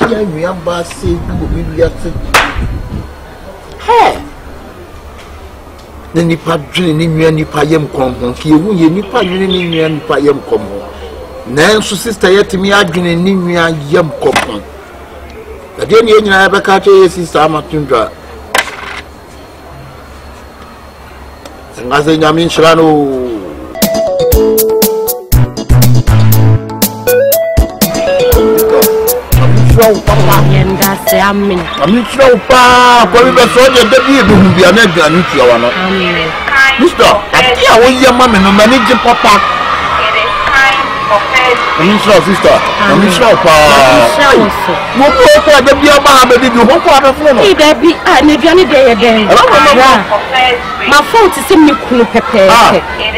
we am bassy, we are hey. The Nipa dreaming in Nipa yam come, you Nipa dreaming in Nipa yam come. Nancy sister yet me arguing in Nimia yam come. The day you never catch a sister Matundra. And as a Yamin Shrano. I'm sure, Pa, probably soldier, the people will be a nigger and you are not. Mister, I will your mamma no manage Papa. I'm sure, sister. I'm sure, Pa. What the dear Baba did you hope for the phone? There be any day again. My phone to see me cool pepper.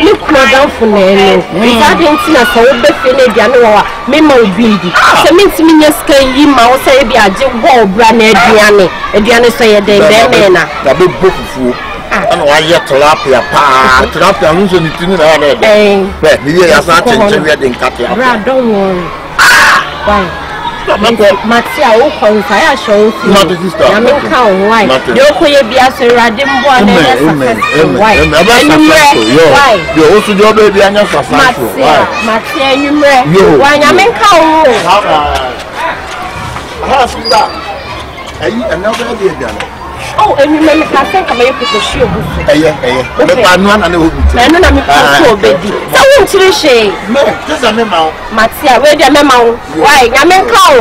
Look no down for Nelly. I didn't see us all the Philly Janoa, Memo Bidi. So means me just can you mouse say be a jig wall brand Diane. Diane say a day, Mena. The big book of food. And why yet tilapia, Pa, tilapia losing it in the other day. But the year has not changed in Katia. Don't worry. Why? Matia, oh, I show you. Not the sister. I mean, how why? You could be a Seradim one. Why? You also do baby and your Matia, you may. Why? I mean, how? Another idea. Oh, and you may have think about the shoe. I'm not an old baby. So, won't you say, just a memo, Matia, where the memo? Why, I mean, call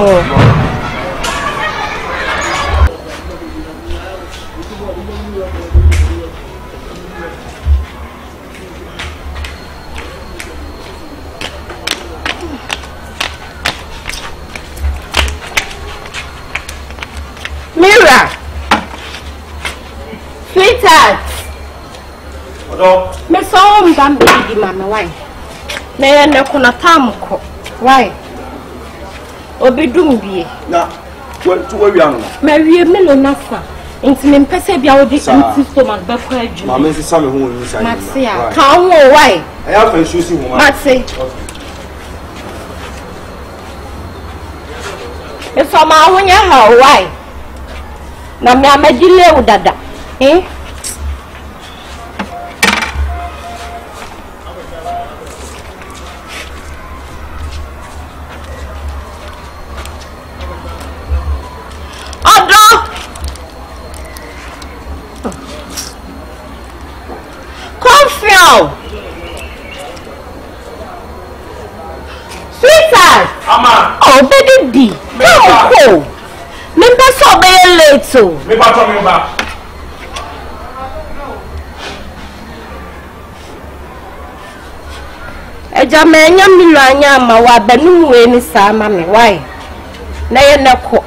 Mira. Sweetheart, me saw him damn baby, Mamma. Why? Nay, no, kuna tamko. Why? Obidumbi. Now, what to a young Mary Melonasa. Into me, Pesabia, the stomach, backward. Mamma is some who is Matsia. Come why? I have been choosing Matsi. It's from our how, why? Now, me, I'm a delay with that. Eh? Coffee! Sweetheart! Mama! Oh, baby D! Come on! Remember so very late so. Remember coming back. Ejamenya milanya ma wa banu we ni sa ma me why na ye nako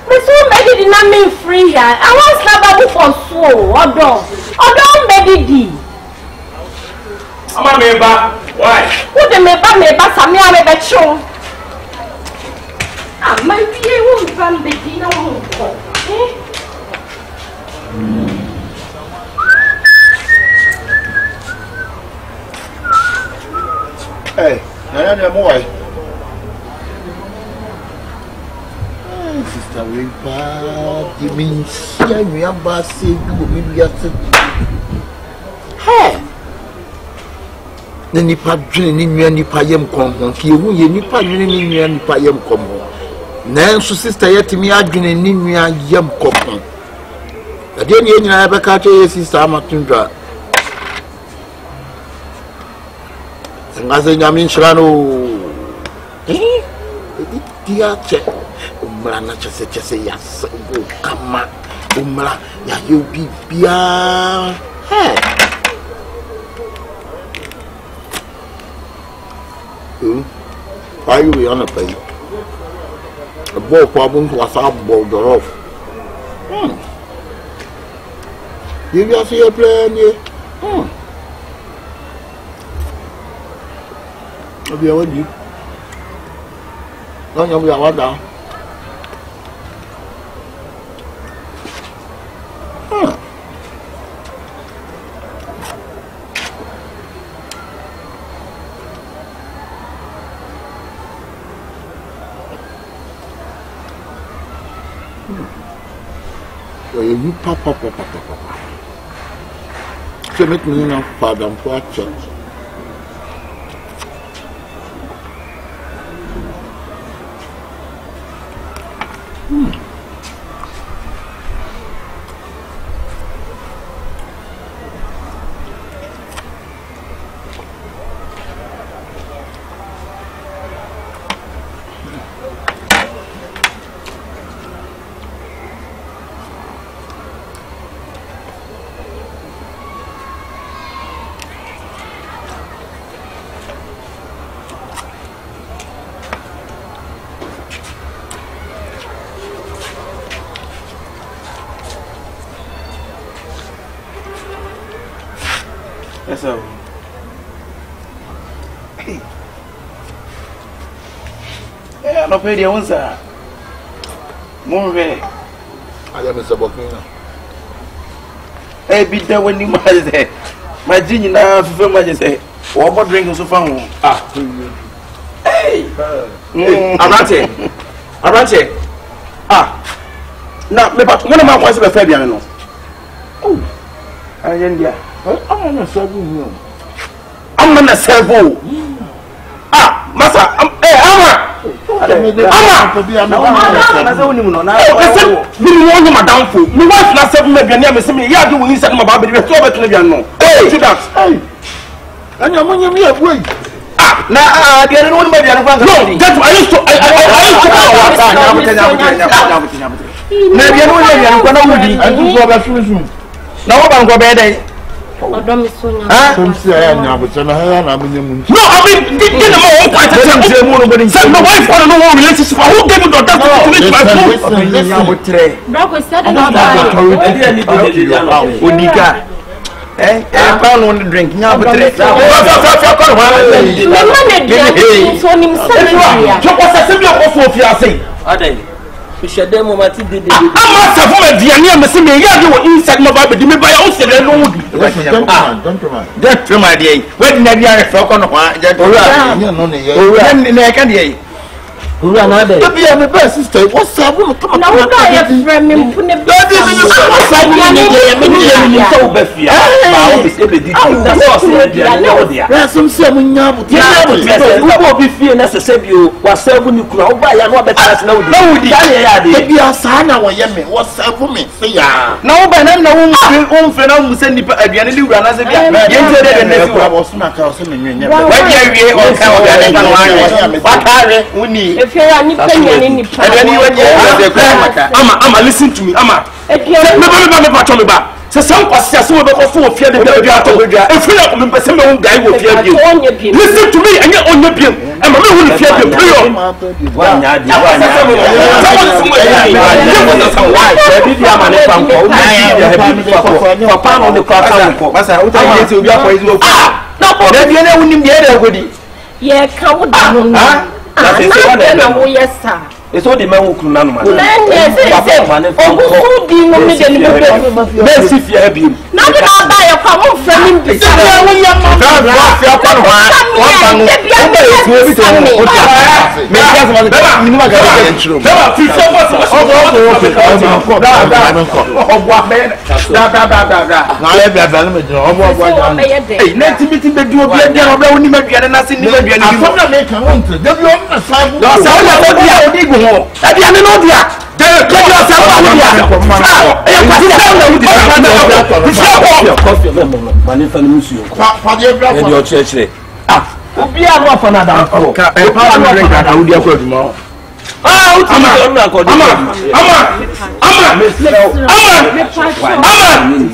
Meso me di na me free ya I want slaba for so odo me di ama me ba why who de me ba sami ame be chu Ah, my dear, won't run the dinner. Hey, I am boy. Sister, we bad. You mean, we are bassy, we are hey. The Nipa dreaming in Nipa yam come, you Nipa dreaming in Nipa yam come. Nancy sister yet me arguing in Nimia yam come. The day you never catch a sister Matundra. And as a Yamin Shrano, eh? Dear check. Umrana just say yes, come on. Umra, ya you be bia. Hey. Why you on a pay? A ball problem was up border off. You just see a plan here. I'll be with you. Don't you be a down? You papa. So make me know Father Poacher. Yes, sir. Yeah, no pay the one, sir. Move. I am Mr. Bokina. Hey, be there when you might say, my genius now, for my say, what about drinking so far? Ah, hey, Arante. Ah, now, but one of my wives is a Fabian. Oh, I am I'm not serving. Ah, Massa, Odom Sonia. Some say I am but no, I mean, didn't know quite a time. Said my wife want to know relationship. Who gave you that to make my food? Said Unika. Pound on the drink. Now, but we should demo Mati did it. I must have a Diana Messina. You were inside my baby. Me by also the no. Don't to my day. When Nadia Falk on one, who are not there? Be my best sister. What's up? Come on, I have friend. If you are Ama, listen to me, Ama. So some passes over for fear the if you are a person guy will fear you. Listen to me and you're on your beam. And I will fear the prayer. It's all the man who can man.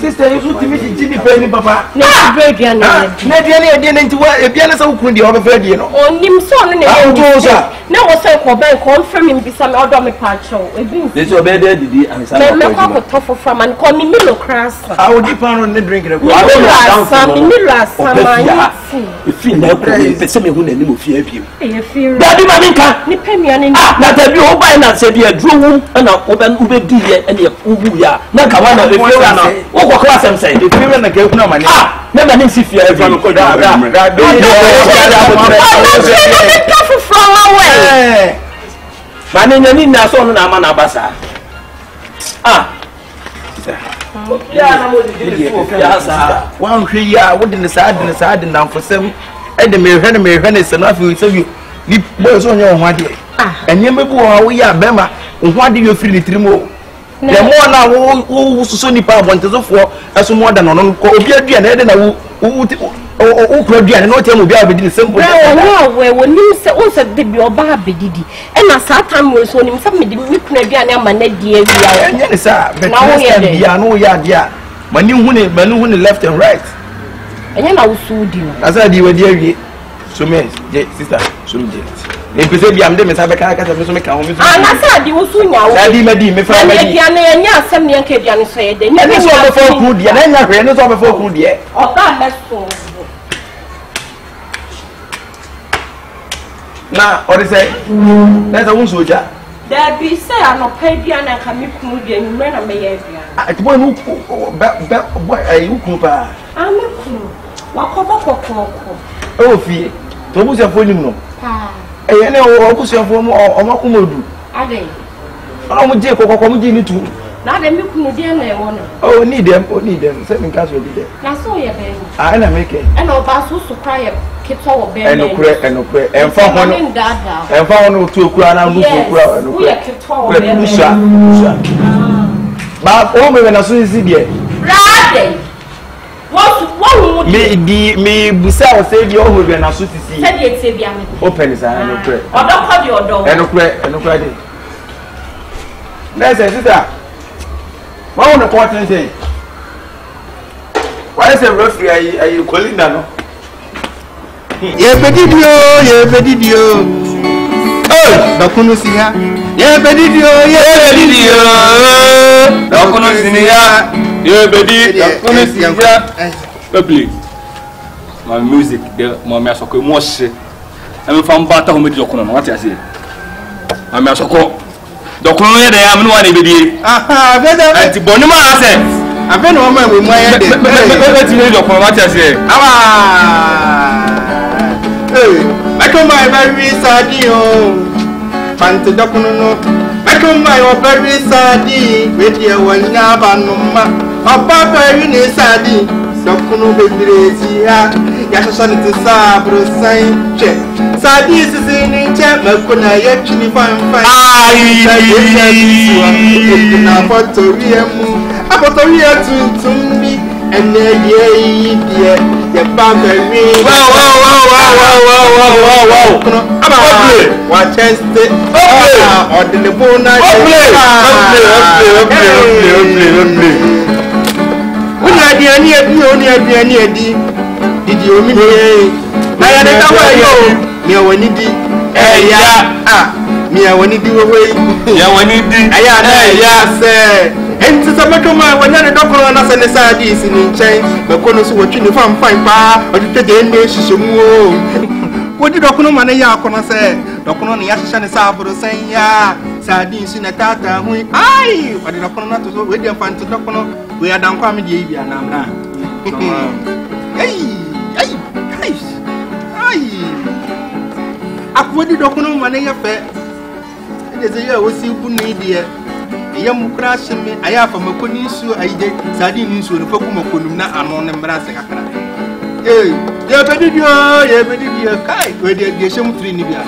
Sister, you should meet Jimmy Penny, Papa. No, sister. Yeah, one here, what in the side and down for 7. And the American is enough. We say you boys on your one day. And you may go we are Bema. Why do you feel it more? The more now who so nipa want to for as more than on Obiadi and Eden who could be and not tell me the simple. When you say also the Bioba Bedidi and a certain was when him submit the Mikunabian and Manedia. Yes, but now we are no yard. When you win left and right. And then I was so dear. As I did with dear. So, sister, so if you say I'm the Messiah, I can't make a home. I said you soon now. I did me from the some young Kadian said, they never saw before good yet. I never saw before good yet. Oh, that's so. Now, what is it? That's a wound soldier. There be say I'm not paid and I can make Mudian men of my I won't you Cooper. I'm a cool. What oh, fear. Don't put your phone. I know what's your form or Makumodu. I think. I would take Cocomoji too. Now they make no dear. Oh, need them, Seven cars will be there. Now, so you're there. I make it. And all Basus to cry a kit or bear and found one in that. And found 2 crown and we are kept for but all when I saw you there. Me, Busa say the old when I shoot to see. Open his eye and pray. Or don't cut your door and pray and credit. Let's say, sister. What on the important thing? Why is a referee? Are you calling that? Yes, Bedidio. Oh, Dakunusia. Yes, Bedidio. Dakunusia. Yeah, baby, my music, the Mamma Soko Moshe. I'm from Bata who made Dokon. What I say? I'm a Soko. Dokon, I am no one, baby. Aha, better. Bonima, I said. I've been on my with my head. Let's make Dokon. What I say? Hey, I come my very sadio. Pant Dokono. I come my very sadi. With your one yabanuma. Papa, you need sadi. Dokono bedrezia. Yashani to sabro sign check. Sadi is in check. Makuna yachini fine. Apotoria to me. And yeah, the family. Wow. Watch us. Or the Lebona. Did you mean? I had a me when it did. Me when it do away. Yeah, when it did. Sir. And to some of my when I don't know us and the sardines in chain, but Conos were trying to find pa or the day nation. What did Docono Manaya say? Docono Yashan is out saying, ya, sardines in a tata. Aye, what did Docono to go with your fan to Docono? We are down comedy and I'm not. Hey. What did Docono Manaya fair? It is a year with you, Bunadia. Young crash me, I have a Mokonisu, I did sardines with a Pokumokuna and on Brasaka. Hey, you're better, you're Kai, where they get some Trinibia.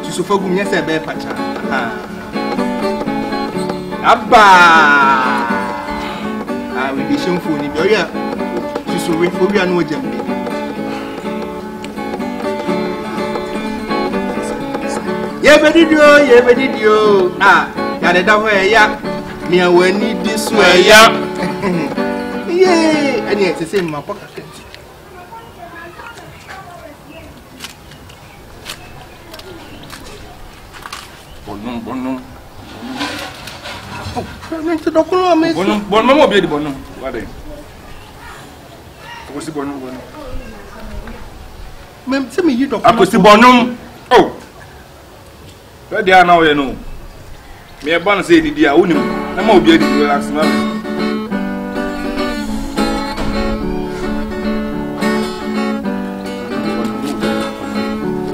To Sofogum, yes, I bear Pacha. Abba! I will be shown for Nibia. To Sofobia no Jemmy. Yeah, Bedidio. Ah, Yada way, ya. Me, when need this way, ya. Yay, and yet, it's in my pocket. Bonum. Oh, I'm into the column. Bonum, baby, bonum. What is the bonum? Ma'am, tell me you don't. I put the bonum. Oh. Where they are now, you know. Me a bonus say the dear unim. I'm more beauty to relax.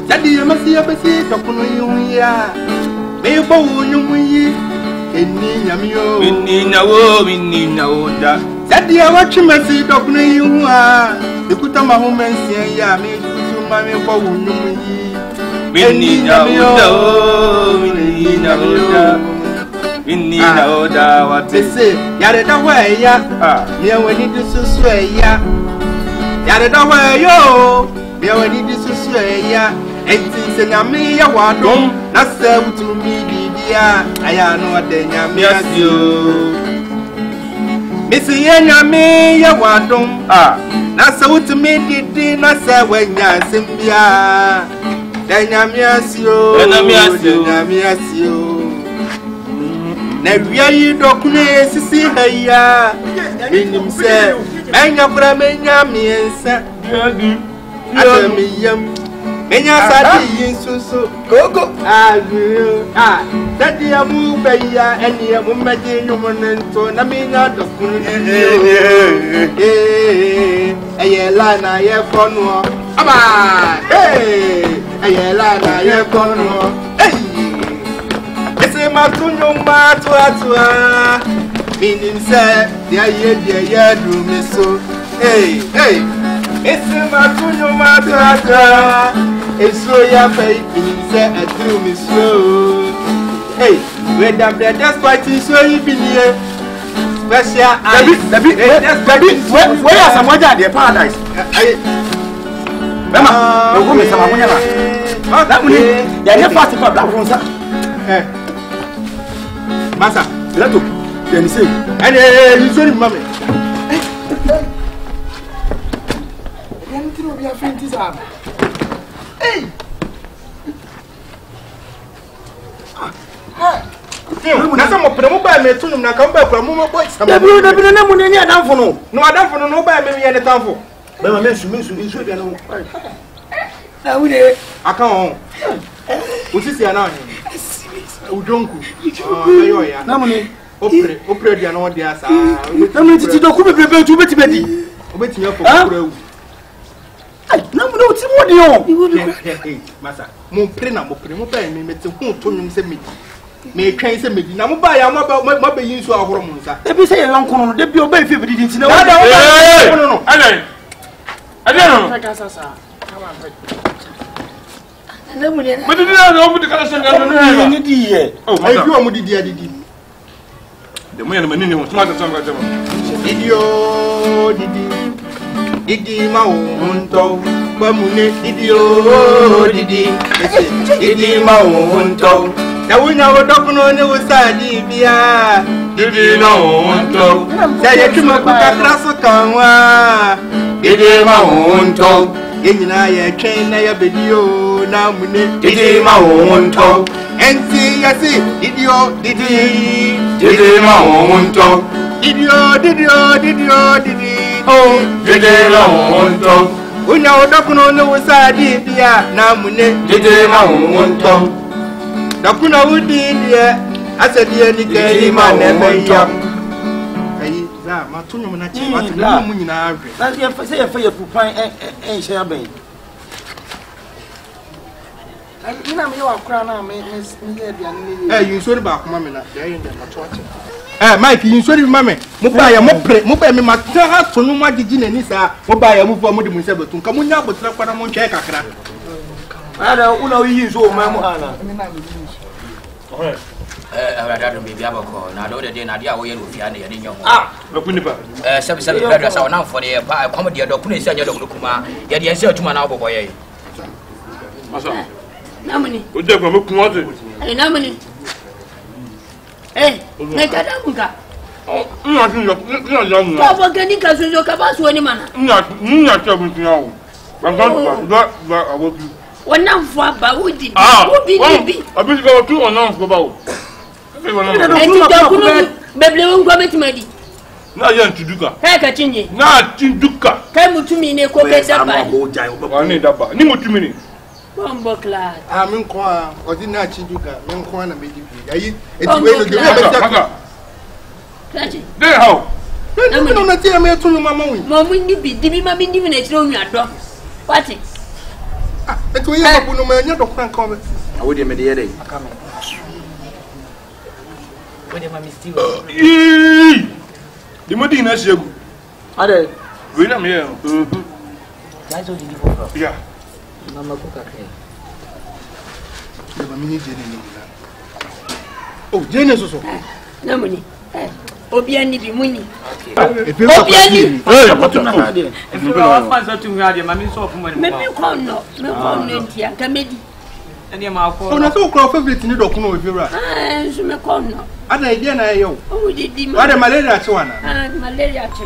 Daddy, you must see a basic of you. Maybe you nyamio winni na woda sadi ya wachimasi dokune yuwa ikuta mahumensi ya mi kusuma mi kwa unum yi winni na woda winni na woda watese yare da ya mi awani disusu ya yare da yo mi awani disusu ya enti se nyame ya wadom na se utumi bibia aya no de nyame asio misi ye nyame ya wadom na se utumi didi na se wanya simbia de nyame asio na wia yi dokune sisi haya enim se enya bra menya miensa asemiyam menya sadi yinsusu gogo dadi amu beya eni amu meje nyumonento na menya dokune ayela na ye kono aba ayela na ye kono ese matunyo matu meaning say dia do me so ese matunyo matu eso ya pay meaning say do me so we da that's why so you be here special David where are some other there paradise mama no go me sama munya na that money ya fast for black from sir Masa, let up. Can you say? And you sorry, mommy. Anything will be a fancy arm. Hey! That's a more by me to them. Come back from Mumma Boys. The no money are done for no. No, I don't for no by me at the time for. But I mentioned me should know. Now we I come. What is your name? Udonku ayo ya namune opre dia no dia sa namune titi do ku bebe tu betibedi obetimi afọ kura wu ai namune o ti modi o masa mo pre na mo ba mi mete hu to nyum se medi me twan se medi na mo ba ya mo ba yin so ahoro mo nsa e bi se ye lankono no de bi o ba fi bedi nti na no no sa namune mo didi na o mudi kala senga no ni di ye ai bi o mudi di adidi de mo yana manini mo tuma ta sanga jama didi ma o nto ba mune didi ma o nto da wunya wo dokuno ne wo sadi bia didi ma o nto sa ye tuma ku kakra so kanwa didi ma o nto yenyina ye twen na ya bedio na mune didi ma o nto enti yasi didi ma o nto didi oh didi ma o nto unya odakuno ne wosadi bia na mune didi ma o nto dakuna wudi dia asadi ni ke ma na beya ayi za ma tunyo na chi ma tunyo mu nyina ahwe na ye fa ye pupan en hye aben ina me wa kura na me ye aduane ni yin sori ba kuma me na de yin de mato ate Mike yin sori ma me mo ba ya mo ba me ma ta ha to no ma gigi na ni sa mo ba ya mo fo mo de mo se betun ka mo nya botra kwa na mo ntwe kakra ada una yin so ma mo ana Ada baby abako na do de na dia wo ye no fia na ye nyo bakuni ba sabi brother sa na for the comedy do kuna isi anya do kuma ye de ense atuma na obobo ye masa namuni o de ko mo kun ode namuni me kada munga nya nya ka bo gani ka so ka ba so ni mana nya ta bu tin awo ba awobi wannan fo ba wudi bi abi ko tu ona ko ba o beble won betimadi na yan tuduka ka cinye na tinduka kai mutumi ne ko kai dabba ne daba ni mutumi ne bombo class min ko odi na tinduka min ko na meji bi ayi etiwe no de be ta kaji de how no na ti me tunu mama wi mo mun ni bi dibi ma bi ni na tire onwa do wati etiwe ye ko no ma nya do kran ko be awodi me de ye dai de mami still. The money na shegu. Ade. We na me. That's all the people. Yeah. Mama cook akre. The mami ni jene ni. Oh, jene so so. Na muni. Obiani bi muni. Obiani. Eh, patuna na de. If you are fast to me ade mami so of money. Me kono ntia kamedi. Ene ma ko. Ona so kro favorite ni dokuno we fira. So me kono. Ada idea na yo. O di ma. Ada malaria che wana. Malaria che.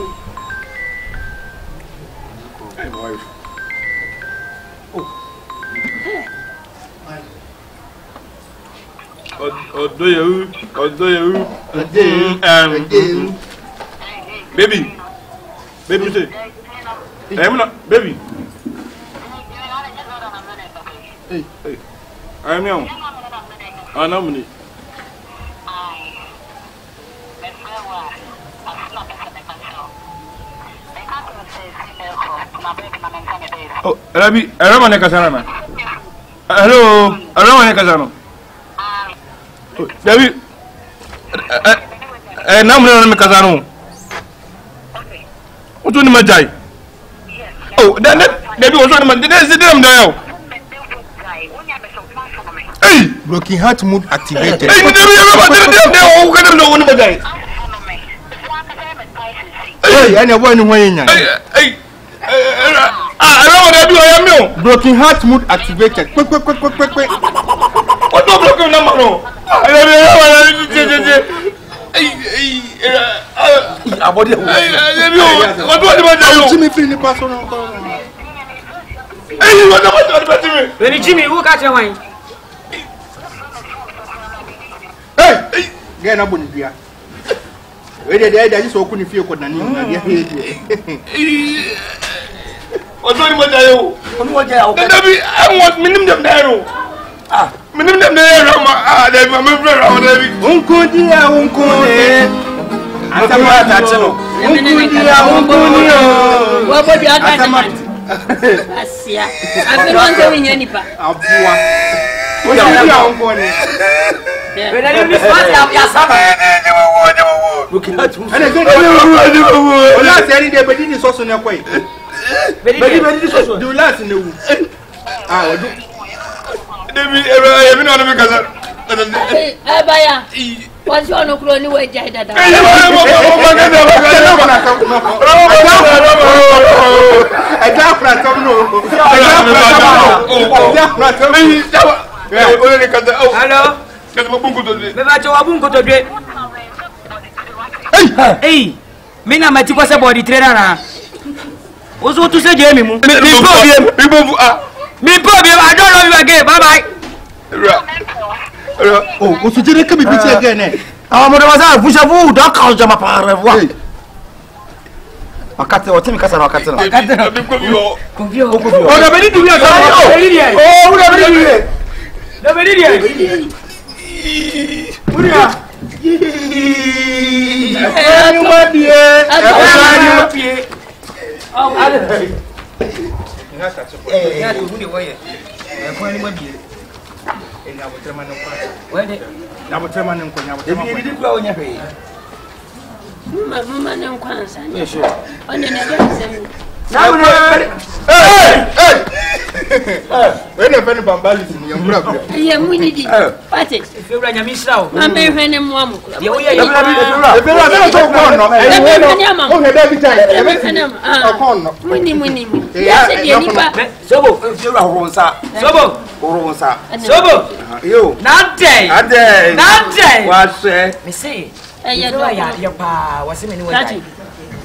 Hey wife. Odo you. Baby say. Baby. Hey. I'm young. I'm money. Oh, Rabi, I don't want to Casana. Hello, I don't want to Casano. David, I'm Casano. What do you mean? Oh, then they was on the damn now. Hey, Broken heart mood activated. Hey, and a one way. Hey, I don't want to do. I am you. Broken heart mood activated. Quick. What no broken number? No. Jimmy feeling personal. When Jimmy who catch your wine? Hey, get up on the where the idea is so couldn't feel good. What do you want to do? I want minimum narrow. Minimum narrow. What's your no crony way, Jada? Hey, Mina Matiko body trainer. What's what to say, Jamie? Me problem, I don't know you again. Bye bye. Oh, what's the direct coming again? Our mother was a push of wood, don't call them a power of one. I cut the Timmy Casano.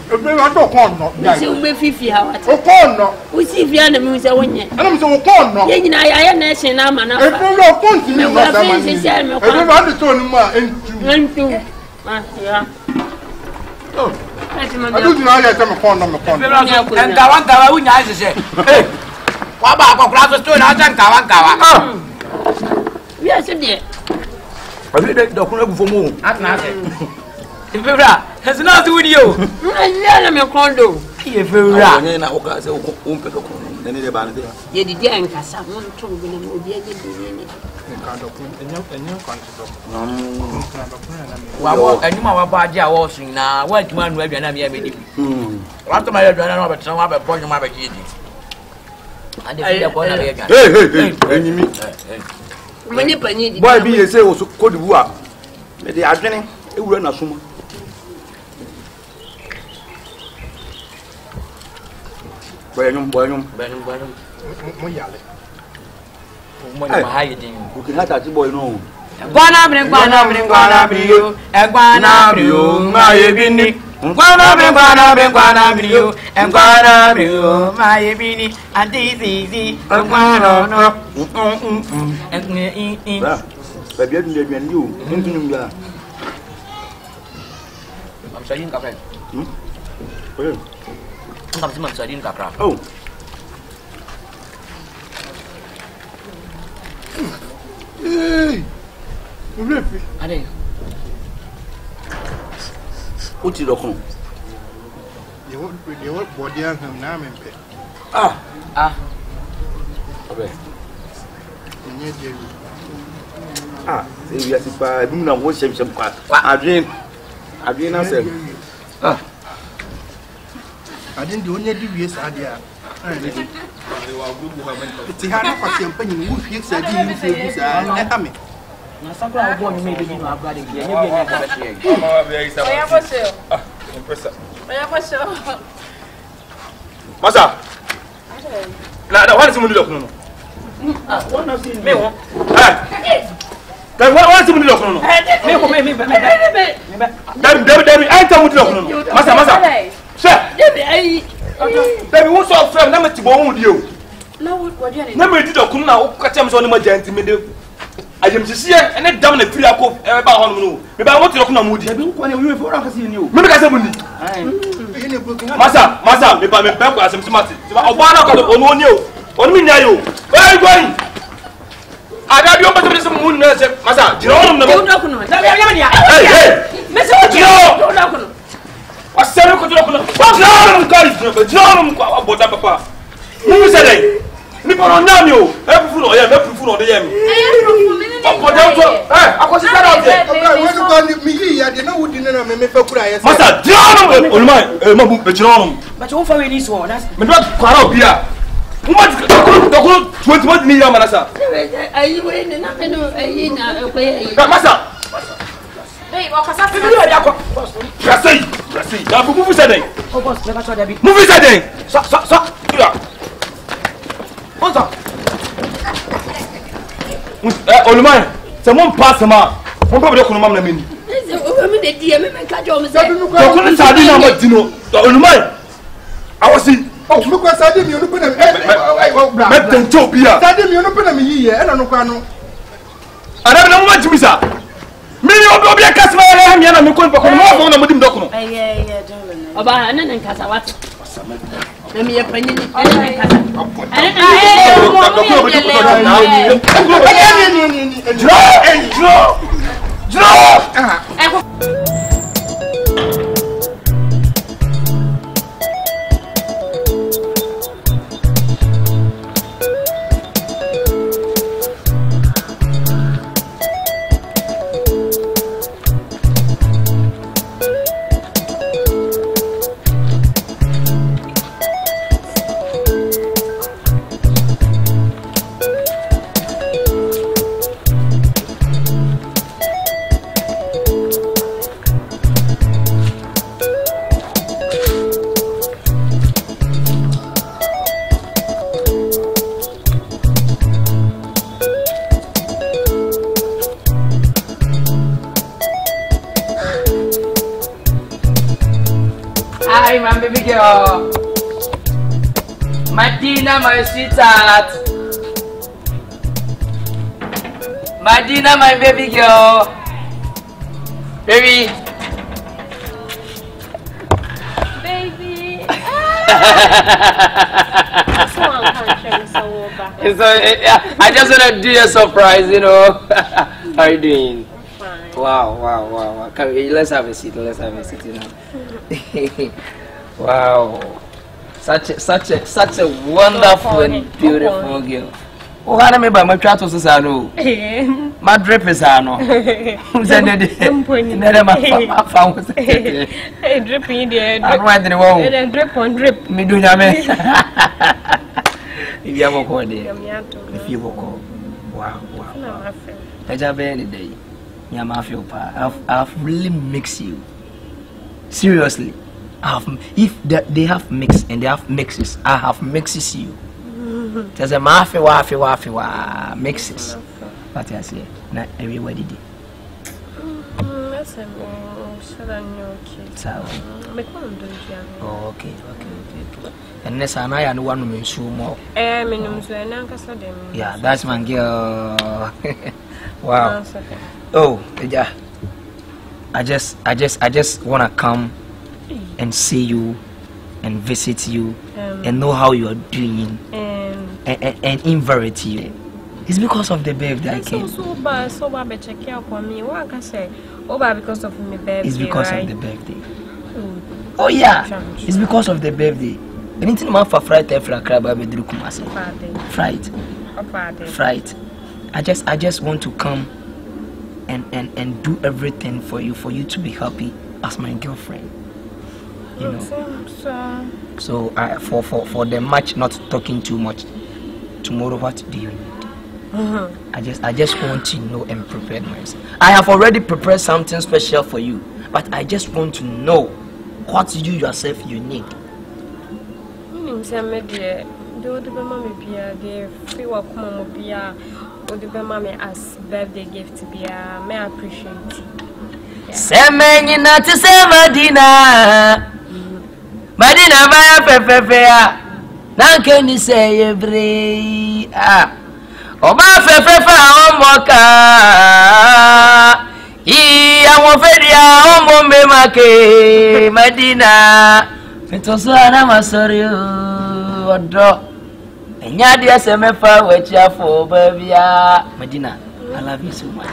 I don't be 50 hours. Oh, corn, we see if you are the music one yet. I'm so corn. I am nation. I'm an I has not with you. I'm a condo. If you are in our class, You did, and Cassam, one told me, Wow, and you my body are washing now. What man will be an amity? What am I doing? I don't know about point of my baby. And the point of enemy. When you penny, boy, be a say was could work. The adrenaline, it will not assume. Benum. Who can have that boy no? Guana bring you, and guana you, my bini. Guana bring you, and guana you, my bini. And this easy, and guana no. Baby, and you, I'm saying, Captain. I'm saying, Capra. Oh. Hey, Allez. Où tu le comptes? Ah. Ah, c'est pas. Nous n'avons pas. Adrien, ah. I didn't do any DBS idea. It's a hard for champagne. You fix a deal with you. Sakura born maybe you have got it. Masa. La what is the look no? One of me one. Then what is the look no? Me. I tell you look no. Masa. Sir. Baby, what's up, friend? Let me go with you. No, what do you Let me do the kuna. Catch him so much gentle. I am just here and then down the free up about home. Maybe I want to look no moody. We for us in you. Maybe I said, Massa, if I'm a bank, I'm smart. I want to go on you. On me, you. Where are you going? I got your better some moon, Massa. You know, what's the matter? What's the matter? Who is it? Nipo no nam yo. Epufu no ye, mepufu no de ye mi. Opo dem to. Akosi sara oje. We go me yi de na wudi na me fa kura ye. Masa, diano olumai, mabu be diano. But you won't find any so. That's Me do kwara obi a. Dokoro 20 months ni ya manasa. Ayi we na me no ayi na ekwe. Masa. Hey, okasa fi Video ya ko. Rasi. Ya bubu se den. oh boss, never saw that be. Move se den. So. Ya. Onza. Olumai, se mon pass ma. On peut dire que nous m'amène mini. me de die me ka jo me say. Dokoro sadi na mo dino. Olumai. Awosi. Oh, look at Sadim, you put them. Met den topia. Sadim, you put them here, and I don't know. Ara na mo matimi sa. Mini obi akasma ya mi na me kon pa kon mo na mo dim dokuno. Oba na nan kasa wat. Na me yapanyi ni. Hi, my baby girl. Madina, my sweetheart. Madina, my baby girl. Baby. Baby. So, I just want to do you a surprise, you know. How are you doing? Fine. Wow. Let's have a seat, you know. Wow. Such a wonderful and beautiful girl. Oh, I remember my tratos is I know. My drip is I know. Who's ended? I found a dripping there. I'm right in the wall. And drip on drip. Me do that. If you ever call there, if you will call. Wow. I have any day. I've really mixed you. Seriously. If they have mix and they have mixes, I have mixes you. There's a wafi mixes. What I say? Not everybody did. Oh, okay. And this and I one woman show more. Yeah, that's my girl. Wow. Oh, yeah. I just wanna come and see you and visit you and know how you are doing and invite you. It's because of the birthday I came. So bad, check out for me. What can I say? Because of my birthday. It's because of the birthday. Oh yeah, it's because of the birthday. Anything man for fright for crab I be do kumase. Fright. I just want to come and do everything for you to be happy as my girlfriend. You know. So for the match not talking too much. Tomorrow what do you need? I just want to know and prepare myself. I have already prepared something special for you, but I just want to know what you yourself you need. As birthday gift to be may appreciate. Semeni na to say Madina baya pepe nanke ni say every oba pepe omoka won fedia omombe make Madina metoso ana masori odo enya dia se mefa wachia for babia Madina. I love you so much.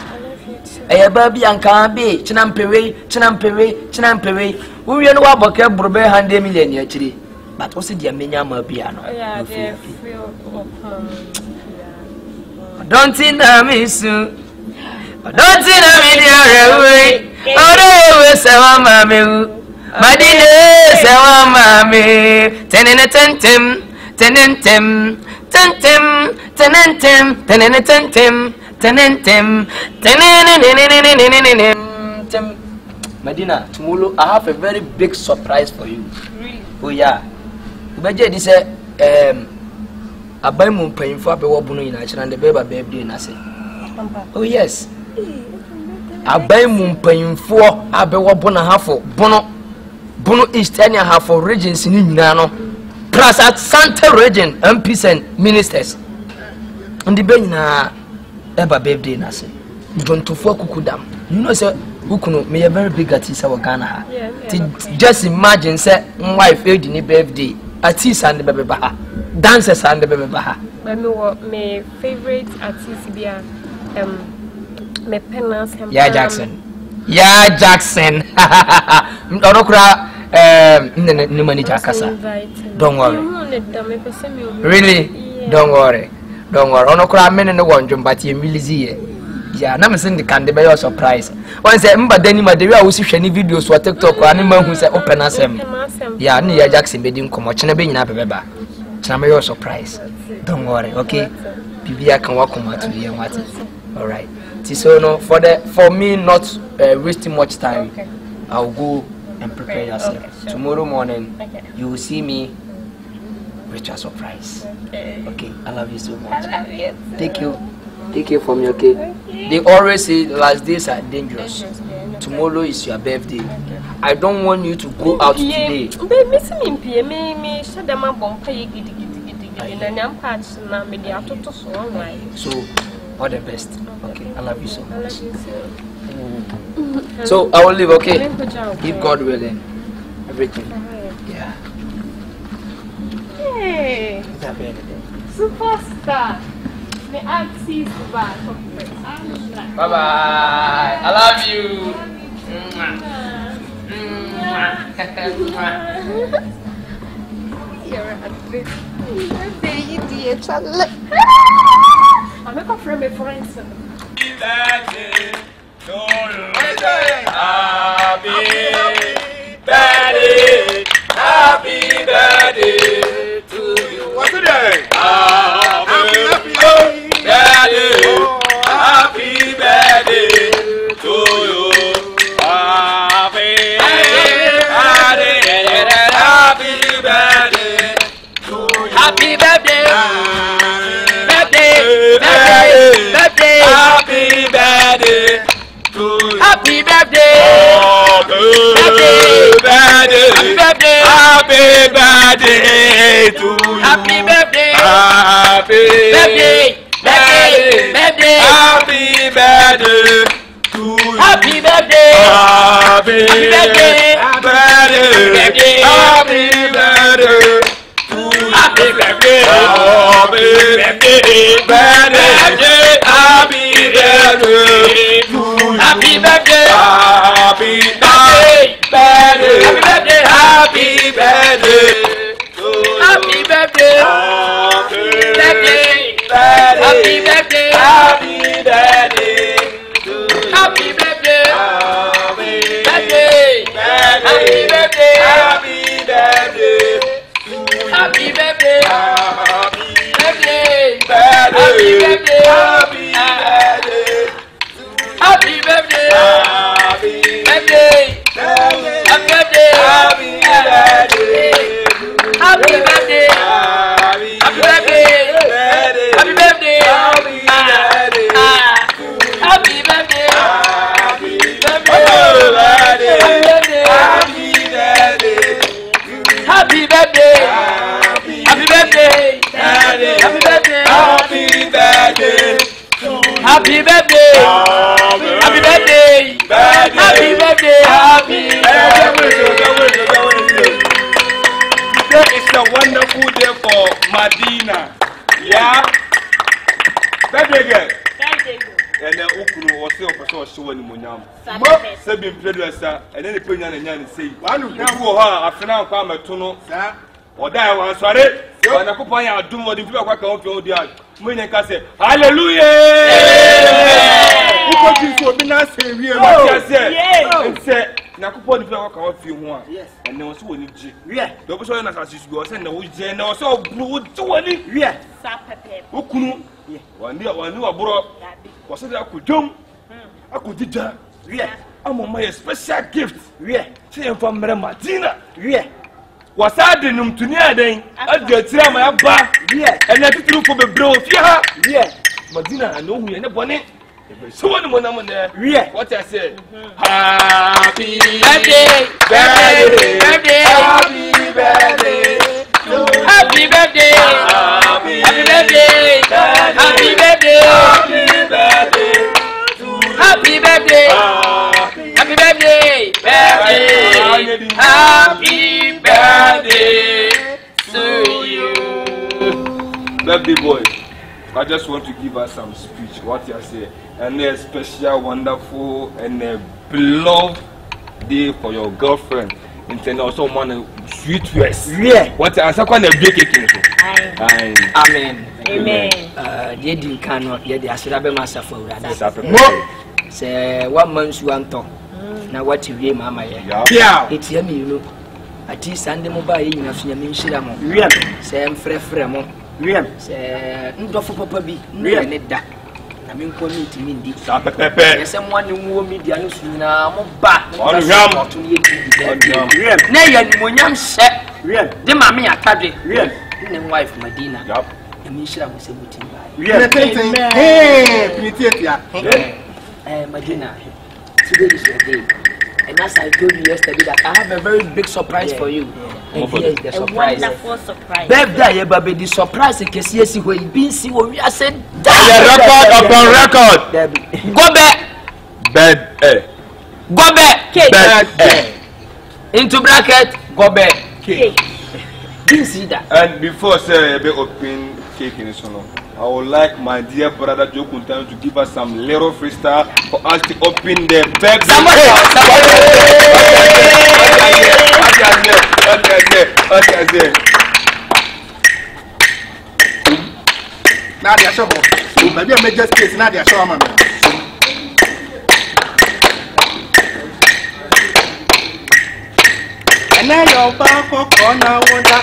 Eye baby anka be chinampewe we no aboke brobe 100 million ya chiri but also dia menya ma bia no. Don't think I miss you. Don't think I mean you. Oh, say mama Madina say mama tenentem Madina, tomorrow I have a very big surprise for you. Really? Oh yeah. Ubeje di say abai mu mpanyimfo abewo bunu ina kira and the baby birthday na say. Oh yes. Abai mu mpanyimfo abewo bunu hafo bunu Eastern hafo regions ni nyina no. Plus at Santa region MPs and ministers. And the benina eba birthday na say. Don't to for kukudam. You know say Ukuno me a very big artist our Ghana. Just imagine say wife age ni birthday. Artist and the baby baha. Dancers and the baby baha. My favorite artist be me penance him. Yeah Jackson. Orokura no money jakasa. Don't worry. Really? Yeah. Don't worry. Orokura men no one but you really yeah, na me send the can be your surprise. One say mba dani ma de we a wo si hwe ni videos wa TikTok wa ne ma hu say open asem. Yeah, ne ya Jackson be di nkomo chene be nyina beba. Chena me your surprise. Don't worry, okay? Bibia can walk come to here what. All right. So no for me not wasting much time. Okay. I'll go and prepare yourself. Okay, sure. Tomorrow morning you will see me with a surprise. Okay. I love you so much. I love you. Take care from your kid. Okay. They always say last days are dangerous. Tomorrow is your birthday. Okay. I don't want you to go out today. So all the best. Okay, I love you so much. So I will leave, okay? If God willing. Everything. Yeah. Hey. Superstar. Bye bye. I love you. You're a baby, dear child. I'm a friend, my friends. Happy birthday, happy birthday to you. What's today? Happy birthday, happy birthday to you. Happy birthday to you. Happy birthday, birthday, birthday, happy birthday to you. Happy birthday, birthday, happy birthday to you. Happy birthday, happy birthday, birthday, happy birthday to you. Happy birthday, happy birthday, birthday, happy birthday to you. Happy birthday, happy birthday, birthday, happy birthday to you. Happy birthday, happy birthday, birthday, happy birthday to you. Happy birthday, happy birthday, happy birthday, happy birthday to you. Happy birthday, happy birthday, happy birthday, happy birthday to you. Happy birthday, happy birthday, happy birthday, happy birthday. Happy birthday, happy birthday, happy birthday, happy birthday, happy birthday, happy birthday, happy birthday, happy birthday, happy birthday, happy birthday, happy birthday, happy birthday. Happy birthday, happy birthday, happy birthday, happy birthday. Today is a wonderful day for Medina. Yeah? Birthday girl. And then Ukuru or say of person show any munyam. Sabin Pedrosa, and then the Penyan and Yan say, one who go her after now come a tunnel, sir. Or die one sorry. When I could do what the people work out your dad. When I can say, hallelujah! Who got you for being nice? And say, Nakupo the people work out you one. Yes. And there was one. Yeah. The person as you go, and the Jen also blew to any. Yeah. Who couldn't? One day, one new abroad was it I could jump? I could do that. Yeah. I'm on my special gift. Yeah. See from Martina. Yeah. Was I the num to near then? I get my back, yeah, and let it through for the bro, yeah, yeah. Madina, I know we ain't a bonnet. So one woman there, yeah, what I said. Happy birthday, birthday, birthday, happy birthday, happy birthday, happy birthday, happy birthday, happy birthday, happy birthday, birthday, happy birthday to you. Lovely boy, I just want to give us some speech. What you say, and a special, wonderful, and a beloved day for your girlfriend. And also, one sweet words. Yeah. What I say, when a big cake. Amen. Amen. Yedi cannot. Yedi I should have been myself for that. Say 1 month you talk. Now what you hear, Mama? Yeah. It's yummy, you know. At least Sunday mobile in a few shilamo. Real. Say I'm fremo. Real. Say no for Papa B. Real. That. I mean, calling to me deep. Someone who will meet the Anusina. Back. On Ram to you. Nay, and Munyam set. Real. The mammy are carried. Real. And wife, Medina. Yup. And Misha was a booting by. Real. Hey, Medina. Today is your day. And as I told you yesterday that I have a very big surprise for you. And here is the surprise. A wonderful surprise. Birthday, baby, the surprise in case you see where you been see what we are saying. Record upon record. Go back. Bed. Go back. Bed. Into bracket. Go back. Cake. Didn't see that. And before say a bit open cake in this one, I would like my dear brother Joe Kuntan to give us some little freestyle for us to open the bed. Now they are trouble. baby, I may just case now. They are showing me. And now your back of corner water.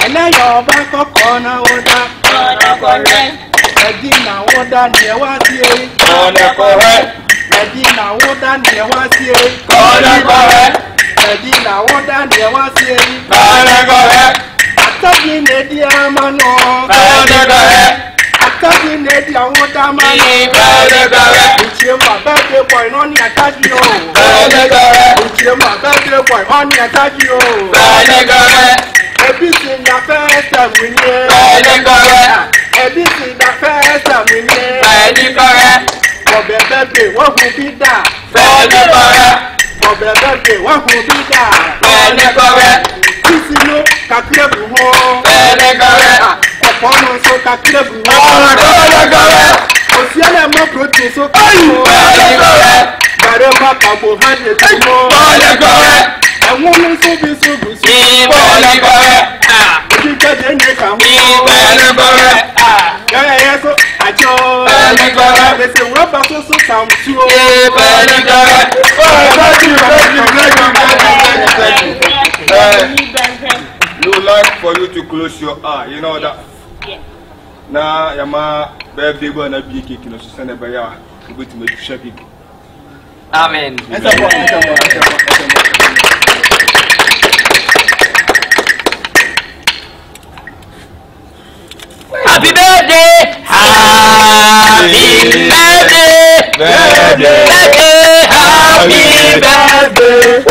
And now your back of corner water. Medina water near what's here. Medina water near what's here. Medina water near what's here. Attacking the diamond. Attacking the diamond. It's your birthday boy on the attack you. It's your birthday boy on the attack you. Everything that first time we hear. Everything that first time we hear. For the birthday, what will be that? For the birthday, what will be that? This is no Kyekyeku. Upon also Kyekyeku. Osiana mo protein so Gareba carbohydrate mo. And woman so be so good. You get the neck and yeah, so I chose. They say, what about so some show? You like for you to close your eye, you know that. Now, Yama, birthday boy, and a big cake, you know, send a bear to go to make shabby. Amen. Happy birthday! Happy birthday! Happy birthday!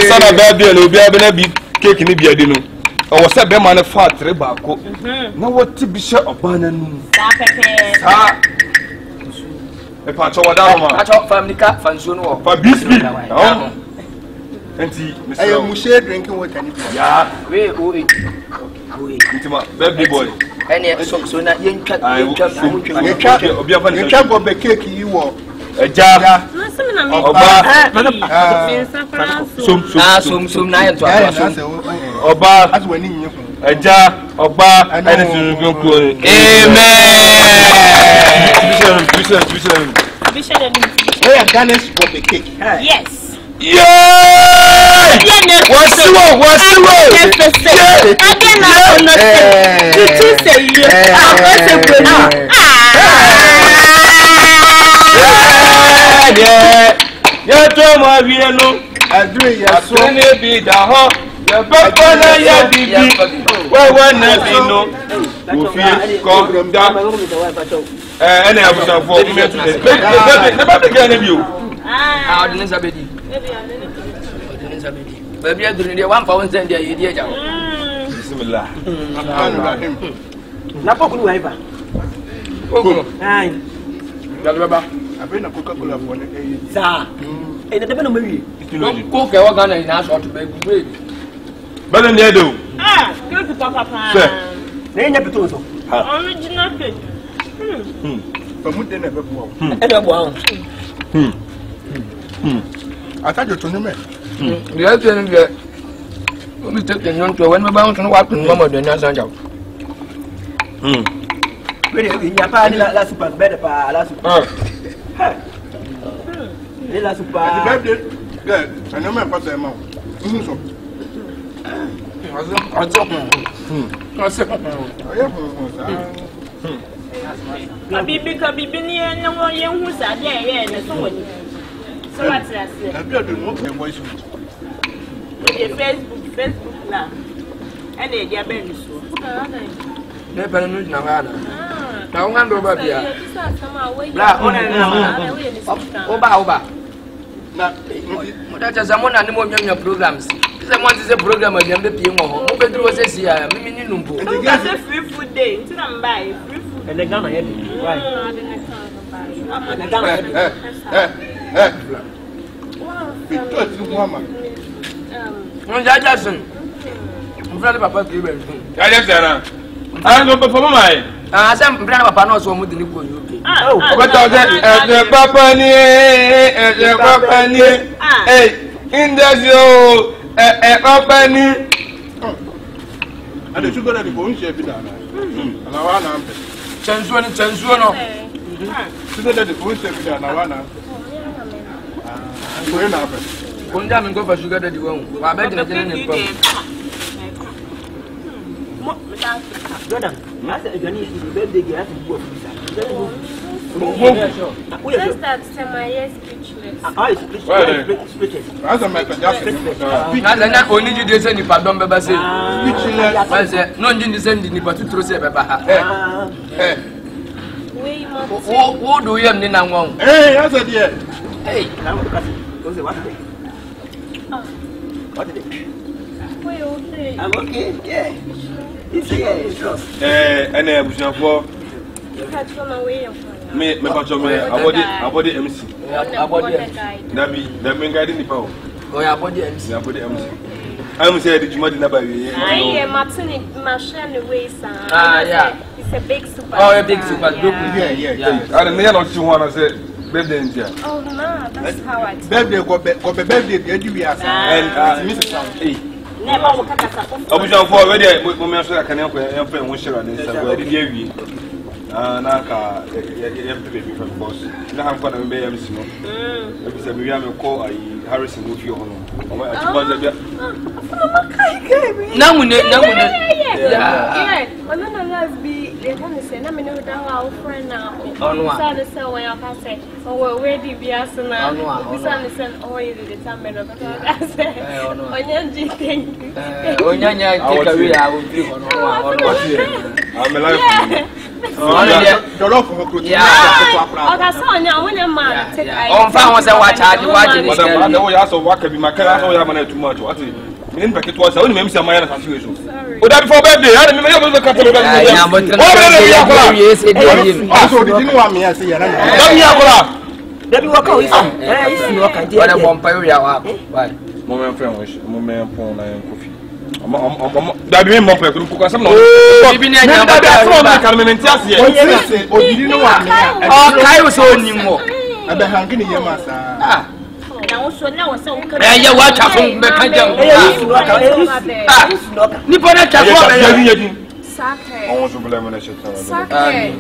Sana birthday, no be able to be cake in the beard. I was a man of fat rebako. Now what to be sure of banana? A patch of what family cat fan soon or for biscuit. And see, I am Mushe drinking water. Yeah, we go birthday boy. And yet, so not young cat. You can't go the cake you walk. A jar some night. Oba, as when you a jar, Oba, and anything you go. Amen. They are Ganesh for the cake. Yes. Yeah! What's the Baby, I do 1 pound and the idea. Bismillah. Napoku wiper. Aye. I've been a Coca-Cola for the Sir. And the devil movie. Cook a organ in our short baby. But then they do. Good to Papa. They never told so. Original cake. From what they never walk. I thought you told me. The other thing that we took the young to when we bound to walk in Mama than us. Really, in Japan, that's super better. That's super. Good. I know my father. So what's that? Facebook now. And they are very soon. Never knew Navada. Now, one over here. Oba. That's a someone and more young programs. Someone is a program of young people. Who was a year, minimum. That's a free food day. I'm buying free food. And they're gonna have it. Jackson. I'm Papa. I just I'm going to perform my Ah, some brand of panos or wood in UK. Oh, what are the Papani? Hey, in the Papani. And the sugar that the bone shape down. And I want to Chansuano. Sugar that the bone shape down. I want to. Going up. Go down and go for sugar that you won't. I bet you Jordan, I said, you need to birthday gas and go. Just that semi speechless. I speechless. As a matter of fact, I only you did send pardon, Baba said. Speechless. No, you didn't send any but to throw Baba. Who do you have Nina? Hey, I said, yeah. Hey, what is it? I'm okay, yeah. And I was your for me, I body MC. That mean guiding the power. Oh, yeah, body MC. I'm saying, did you want to know? I am Martin Marshall away, son. Yeah. It's a big super. Oh, a big super. Yeah. I don't know what you want to say. Birthday. Oh, no, that's how I birthday, go birthday, you are. And Mrs. Never will cut us up. I was already a woman, so I can help and wish her and say, Naka, baby from boss. Now I'm going to be a Miss. If we have a call, Harrison with you on. No, yeah. When I last be, they want to say, I'm in our friend now. So the cell when I say, oh, where do you ask now? We understand all you the time. I said, Onyanji, thank you. Onyanya, take away, I will be on. I'm alive. Yeah, that's all now. When a man take on found was a watch. I know you also walk be my class. I am too much. What is it? It was only maybe some minor situation. Would that for birthday? I don't remember the couple of didn't want me. I say, let me walk out. What a vampire. Moment friend, moment phone and coffee. That be more people because some no. I was on you more. I've been hanging in your master. Now, so now, so you watch out from the country. أعوذ بالله من الشيطان الرجيم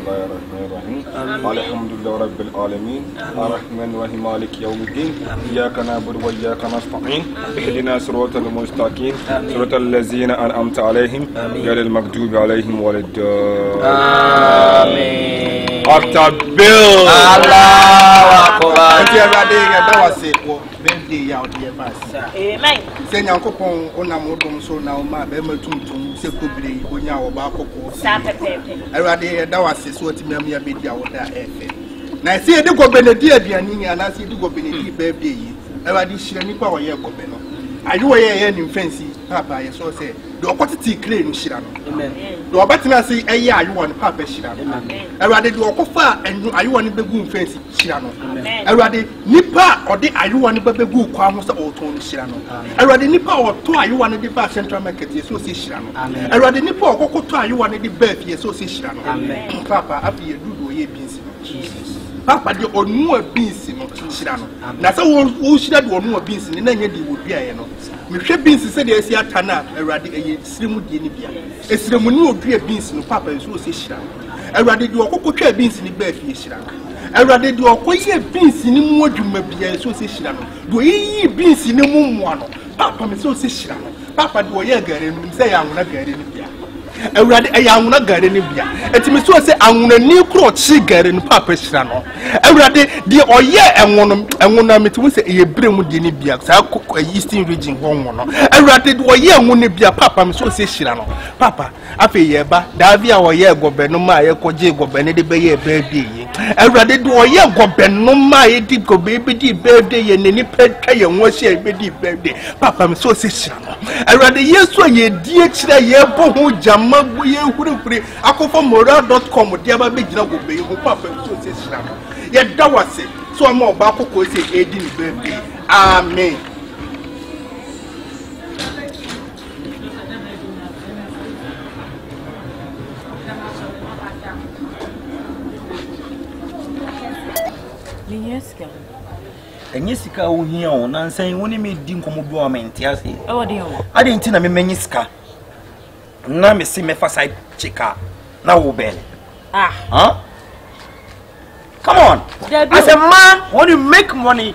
الحمد لله رب العالمين الرحمن الرحيم مالك يوم الدين إياك نعبد وإياك نستعين اهدنا صراط المستقيم صراط الذين أنعمت عليهم غير المغضوب عليهم ولا الضالين آمين أكبر الله أكبر أنت يا رادي يا دواسي birthday ya odi pass. Amen. Se nyankopon onamodom so na o ma be matuntum se kobire onya wo ba kokko. Sa pepepe. Awurade da wase so otimam ya be dia wo da efe. Na se edi go benedi aduani ni ana se edi go benedi birthday yi. Awurade hire nipa wo ye go be no. Ayo ye ni fancy papa ye so say do okotiti clay no hira no. Amen. Do obatina se eye ayo no papa hira no. Awurade do okofa enu ayo no begu fancy hira no. Awurade nipa ode ayo no begu kwa ho se oton hira no. Awurade nipa oto ayo no de ba central market ye so se hira no. Awurade nipa okokoto ayo no de ba fie so se hira no. Papa afi ye dudu ye binsi Jesus. Papa de onu abinsi no hira no. Na se wo hira de onu abinsi ni na nya di wo bia ye no. Me hwe binsi se de esi atana awurade eye siremu die ni bia. Esiremu ni odua binsi no papa so se hira no. Awurade de okokotwa binsi ni ba fie hira no. Awurade de okoye binsi ni mu adwuma bia so se hira no. Do yi binsi ni mu moa no. Papa me so se hira no. Papa de oye gare no se ya nwona gare ni bia. Awurade eya nwona gare ni bia. Etimi so se anwona ni kro chi gare ni papa hira no. Awurade de oye enwona metimi se eye bremu de ni bia sa eastern region ho no. Awurade de oye enwona bia papa me so se hira no. Papa afi ye ba Davi a oye gobe no ma ye koje gobe ne de be ye birthday yi. Awurade de oye gobe no ma ye di gobe be di birthday ye ne ni petwa ye nwohye e be di birthday. Papa me so se hira no. Awurade yeso ye die kire ye bo ho jama bu ye hurufuri akofo moral.com de aba be gina gobe ho papa me so se hira no. Ye dawase so am oba kokko se edi ni birthday. Amen. Yes, girl. And yes, you can hear on and saying, when you made Dinko Boament, yes, oh, dear. I didn't think I mean, ska. Now, me see me for side chica. Now, Ben. Ah, huh? Come on. As a man, when you make money,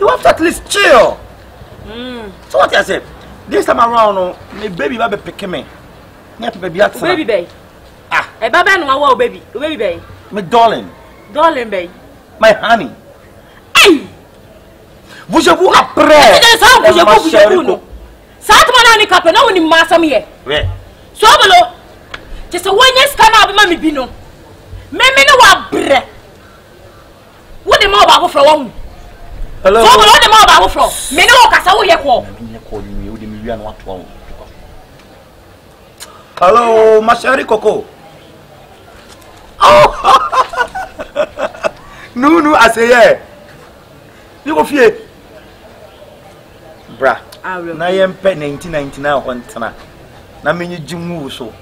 you have to at least chill. So, what I said, this time around, my baby will be picking me. Baby, baby. Ah, a baby, no, baby, baby, baby. My darling. Darling, baby. My honey. Hey! Vous avez après. Ça te m'a dit que non, on est massam hier. Ouais. Sobolo. Je sais où est-ce qu'on a besoin de bino. Mais nous va bre. Où est mon babo from? Hello. Sobolo de mon babo from. Mais nous ka sa où yé quoi? Hello, ma chérie Coco. Oh. Nous asseyez. You go fear. Bra. Na yempe 1999 hontana. Na menye jimu so.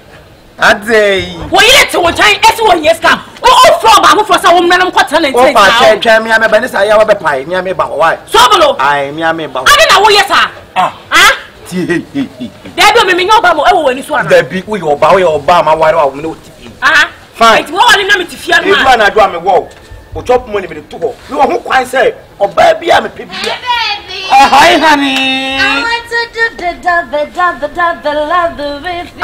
Adey. Wo yele te won chan esi won yes ka. O from ba mo for sa wo menam kwata 1999. O pa twa me ame ba ne sa ya wa be pai. Me ame ba why? Sobolo. Ai me ame ba. Ade na wo yes ah. Ah? Ti. Debi o me nyoba mo e wo wani so ana. Debi wo yoba ma ware wa wo ne o ti. Ah. Fine. Wo wani na me ti fia no. E do na do ame wo. O chop money me to ho. Me wo ho kwan say oba bia me pebia. Hi honey. I want to do the love with you.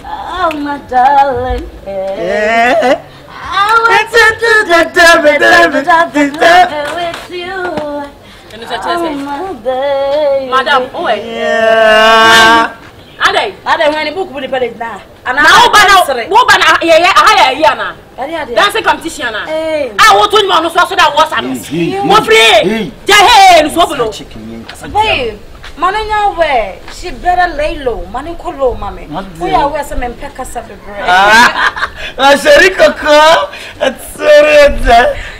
Oh my darling. Yeah. I want to do the love with you. Oh my baby. Madam, oh yeah. Ade when the book will be paid now. And now bana yeah na. Dance competition na. Ah wo to nyuma no so that was am. Mo free. Ja hey so bolo. Hey, mananya we. She better lay low. Mani ko low mama. We are we some empeka sabebre. Ah, Sherry Coco. It's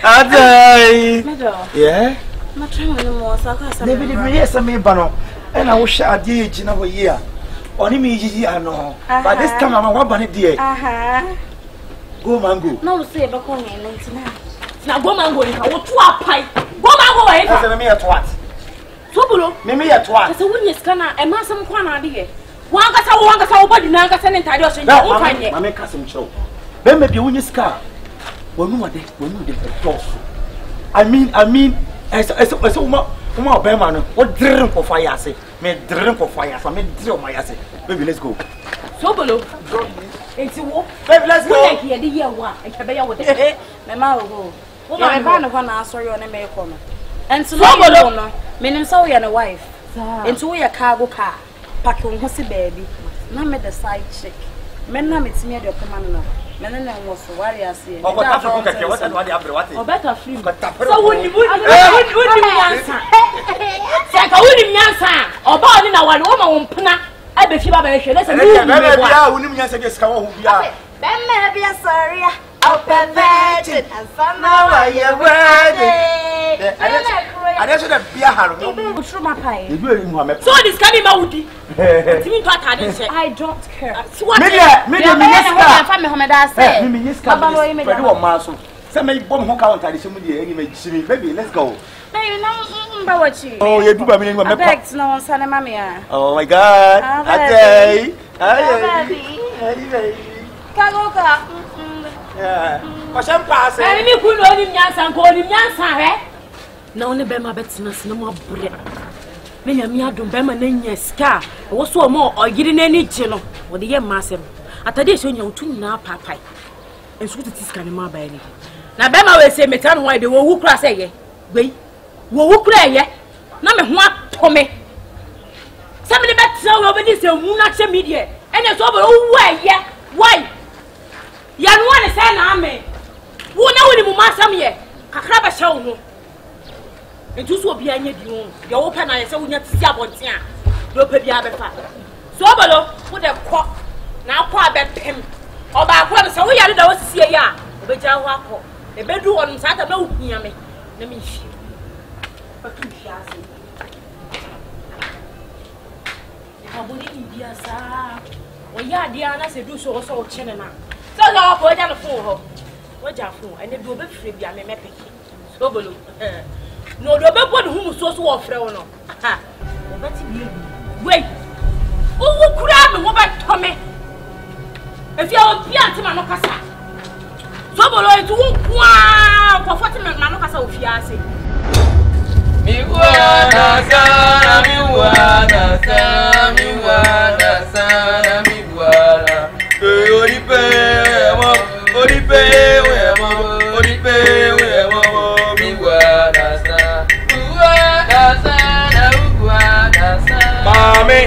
Ade. Yeah. Ma try no more so ka sabebre. David me yes me ba no. E na wo hwa ade egi na wo yi a. Oni me yi ano. But this time I'm one bani there. Go mango. No say be ko yen 99. Na go mango ni ka wo to apai. Go mango wa eka. Say me ya to what? Sobolo. Me ya to what? Say wunye ska na e ma sam kwa na ade ye. Wanga wo body na nkasa ne ntade o so nya wo kwanye. Mama ka sem chiro. Be me bi wunye ska. Wonu de toss. I mean esa uma obema no. What drink for fire say? Me drink for fire. So me drink my say. Baby, let's go. Sobolo. Enti wo. Baby, let's go. Like ye de ye wa. E ka be ya wo de. Me ma wo. Wo ma ba no na asori o ne me ko no. Enti Sobolo no. Me nim so we na wife. Enti wo ye cargo car. Pack wo ho si baby. Na me the side chick. Me na me timi de okoma no. Me na wo so wari ase. O ta fo ka ke what do abre what? O better free. So woni nyansa. Se ka woni nyansa. Oba oni na wale wo ma wo mpena. I be fiba be hwe. Listen, me bia woni nyansa ke ska wo hu bia. Be me bia sorry. I'll perfect and somehow I am worthy. I just said bia haro. Through my pie. So this can be maudi. I don't care. Me minister. Family home that say. Me minister. Ready one man so. Say me bom ho count ade shemu de eni me chiri. Baby, let's go. Baby, no bawachi. Oh, you do ba me me back no sana mami ah. Oh my god. Ate. Baby. Kagoka. Yeah. Kwasem pass. Ani mi ku no ni nyansa nko ni nyansa he. Na one be ma betina se na mo abre. Me nya mi adom be ma na nya ska. Wo so mo oyiri na ni gye no. Wo de ye masem. Atade se onya otu nyina papai. Ensu titi ska ni ma ba ni. Na be ma we se metan ho de wo wu kura se ye. Gbei. Wo wu kura ye. Na me ho atome. Se me betina wo be ni se mu na che media. Ene so bo wo ye. Why? Yanu wane say na ame. Wo na woni mu masam ye. Kakra ba hye wo no. Entu so obi anya di wo. Ye wo pa na ye se wo nya tisi abonten a. Do pa bia be fa. So obolo wo de kɔ na akɔ abepem. Oba akɔ be se wo yare da wo sisi ye a. Obegya wo akɔ. Ebedu won sa ta na wo hia me. Na me hwie. Pa tu hwie ase. Abodi bia sa. Wo ya dia na se du so so chene na. So no for ja no phone ho. Wo ja phone ene bi obefre bia me mepeki. Sobolo. No, the people who so offer no. Ha. Wait. Who could have me over Tommy? If you are Pianti Manocasa. Sobolo is for 40 minutes Manocasa of Fiasi. Miwana Mami,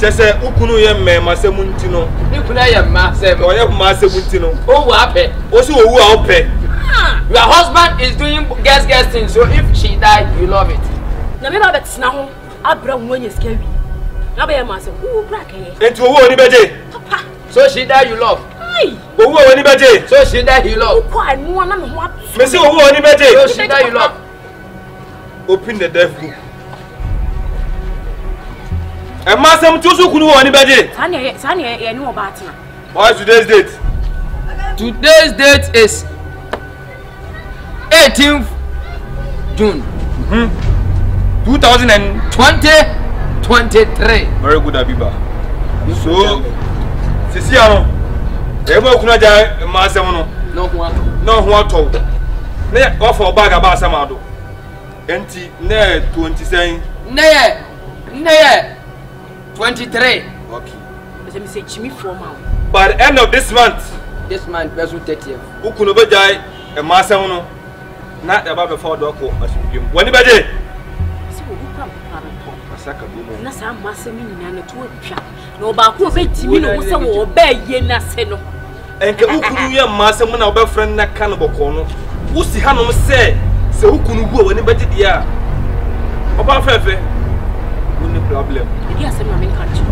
Chese ukunu ye me masemuntino. Nikuna ye masem. Oye masemuntino. Oh, wape. Osu owu a ope. Your husband is doing guest things, so if she died, you love it. Na me ba betina ho abra nwonye skawi. Na ba ye masem. Who brack here? Enti owu oni beje. Papa. So she died, you love. Ai. Owu oni beje. So she died, you love. Ko anu na me ho ato. Me say owu oni beje. So she died, you love. Open the death book. E masem tusu kunu oni beje. Sani ye ni oba atina. What is today's date? Today's date is 18th June 2023. Very good, Abiba. So, Sisi ano, ebo kuna ja masem no. No one. No one told. Ne offer bag about samado. Enti ne 27. Ne 23. Okay. Let me say Jimmy for man. By the end of this month, verse 30th. Ukuno bejai e masem no. Na the Bible for doko asubim. Wani beje? Si wo kwa papa. Masaka bi mo. Na sa masem ni na to atwa. Na oba ko betimi no se wo ba ye na se no. Enke ukunu ye masem na oba friend na kan boko no. Usi hanom se ukunu gu wani beje dia. Oba fefe. No problem. Idi asem na men kan chi.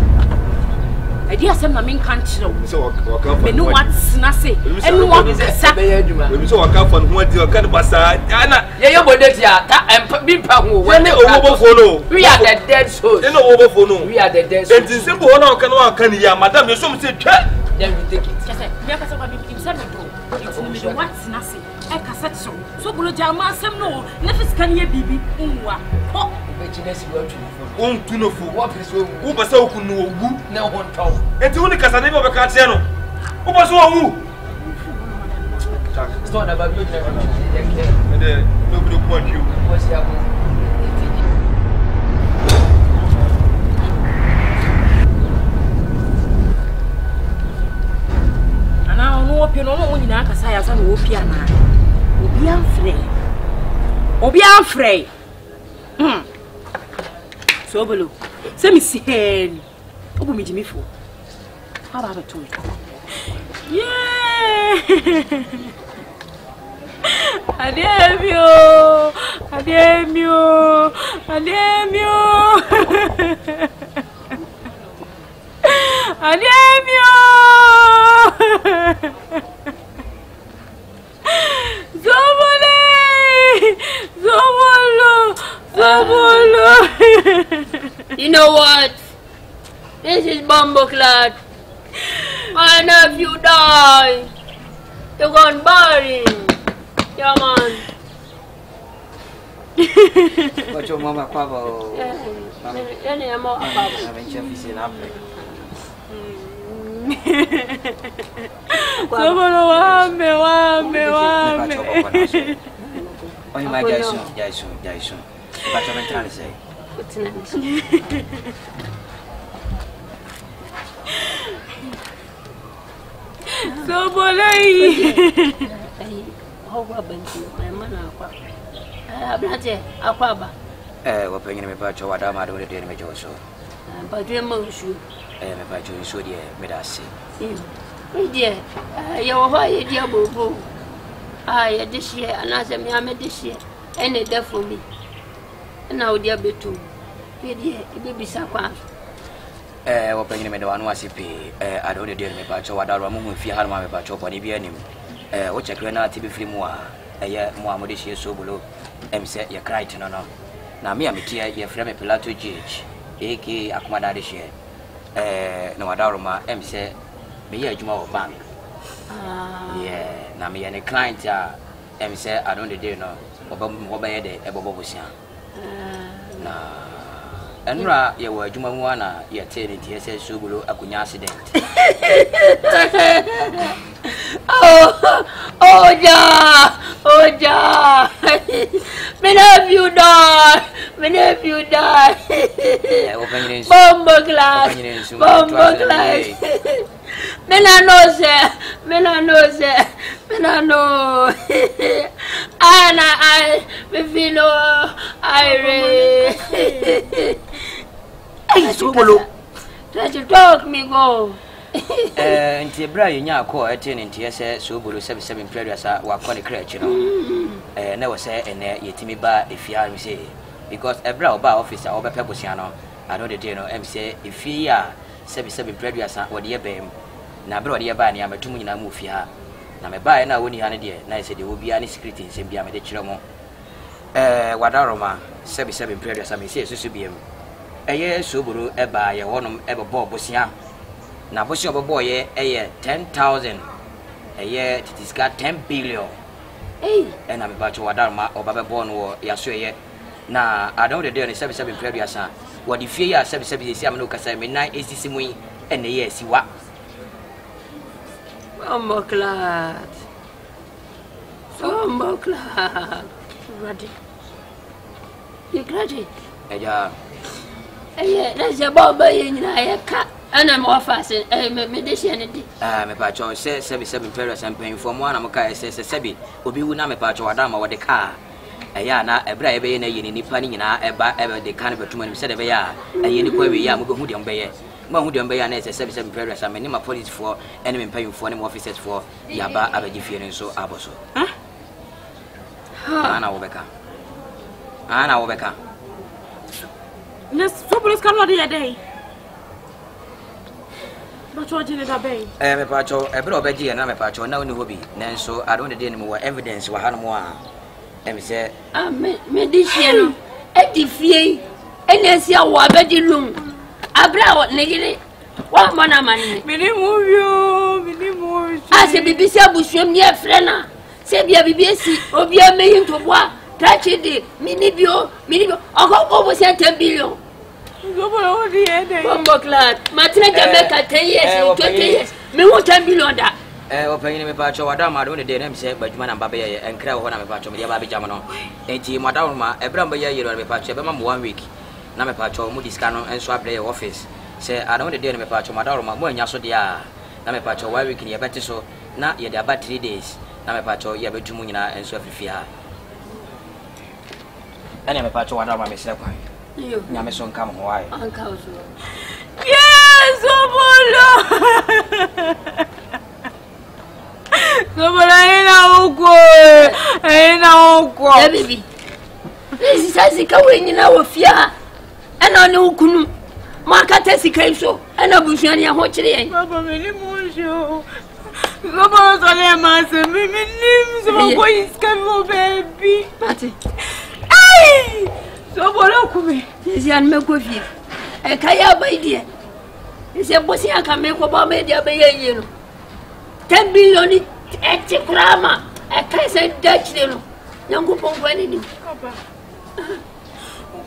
Idi asem na men kan chi. So waka me no what na say. Enu what sa. We so waka fan ho adi waka basa. Ana ye bode tia ta bi pa ho. We owo fo no. We are the dead souls. They no owo fo no. We are the dead souls. Enti simple ho na waka no waka ni ya madam you so me say twa. Then we take it. Just say me ka say kwa bi say me do. It's me do what na say. E ka set so. So bolo jama asem no. Na fisika ni ye bibi nwa. Ho. Bechinesi go to. Tu no fu. What is so? Who pasa ukunu ogu na ho ntaw. Enti woni kasa ne be ka tie no. Who pasa owu. Stone na baby o jẹ. Ede no bi ko atu. Wo si abo. Ana onu opie no mo nyina akasa ya sa no opie ana. Obi afrey. So bolo. Se mi si hen. Obu mi jimi fo. Aba ba to. Yeah. Ademio. Zobolo. You know what? This is Bumbleclad. My nephew died. You're gone bury him. Yeah, man. What's your mama, Papa? Yeah, I'm Oh, my Jason. But I'm trying to say. So bolai. How happened to my man? Aquaba. We're bringing me back to what I'm doing to me, Joshua. But you must you. I'm about to show you, Medasi. Dear, you're why, dear boo. I this year, and as a me this year, and a death for me. And now, dear Betu, dear, it will be Sakwa. We're bringing me the one was pay. I don't deal me back to what I'm if you had my batch up on the enemy. Which I cannot be free more. A year more modest so below. Said you're crying no. Now me, I'm a tear, your friend Pilato Judge, A.K. Akumada this year. No, Adaroma, said, me a Juma bank. Yeah, now me and a client em say I don't dey no oba de ebobo bosia na enra ye wa adwuma mu ana ye te ne tie say Sobolo akunya accident. Oh ja me nephew die bombo glass me na no ana I me feel I Sobolo try to talk me go. Nti bra yenya akọ ete ne nti ese Sobolo 77 preduasa wa kọ ne crèche no na wo say ene yetimi ba efia mi say because ebra oba officer oba pebosia no I know the day no em say efia 77 preduasa wo de bem na bra wo de ba ne amatum nyina mu fia na me ba na woni ha ne de na ese de wo bia ne security nsem bia me de kire mo wadaroma 77 preduasa me say susu biem eye Sobolo eba ye wonom ebe bosia na bosi oboboye eye 10,000 eye titiska 10 billion na me bacho wadarma obabebo no yaso eye na adon de dey 77 preduasa wo di fie ya 77 esi amno kasa me nan esisimu yi ene ye siwa Omboklat ready you graduate eja eye na je baba ye nyina ye ka ana mo fase me de hye ne di me pa cho se 77 preduasa mpanyim fo mo ana mo ka se sebi obi wu na me pa cho wadama wo de ka eya na ebra ebe ye na ye ni nipa ni nyina eba de kan betuma ni se de be ya eye ni kwa we ya mo behu de mbe ye ma hu de mbe ya na se 77 preduasa me ni ma police for ene me mpanyim fo ne mo officers for yaba abaji fie ne so aboso ana wo beka Yes, Sobolo kan wadi ya dey. Bacho jine da bay. Me pacho ebro obeji ya na me pacho na oni hobi. Nanso I don't dey no evidence wa hanu a. Em say me di hie no. E di fie. Ene si awo abedi lum. Abra ne gire. Wa mana mani. Me ni mu. Ase bibi si abusuam ni efre na. Se bia bibi esi obi ameyi ntoboa. Tragedy minibio ogo se 10 billion Sobolo di ede bombo clat matina Jamaica 10 years 20 years me want 10 billion da opanyine me pacho wada ma do ne de na se badwuma na baba ye enkra ho na me pacho me dia ba be jam no enti madam ma ebra mba ye yero me pacho be ma 1 week na me pacho mu diska no enso abre office se adon de me pacho madam ma mo anya so dia na me pacho 1 week ni ye beti so na ye de about 3 days na me pacho ye betumu nyina enso afifia Ane me pacho wadama me sira kwa. Nyame so nka mo wae. Anka oso. Yes, Sobolo. Sobolo ina uko. Ya bibi. Esi sasi ka we nyina wo fia. Ana ne ukunu. Makata sika iso. Ana busuani ho kire yen. Baba me ni monjo. Sobolo so le ma se me nim so ko iska mo baby. Ati. Sobolo kume sian me ko fi e kaya ba idie se bosi aka me ko ba me dia be ye no 10 billion e ti krama e kai se dach de no yangu pon ni papa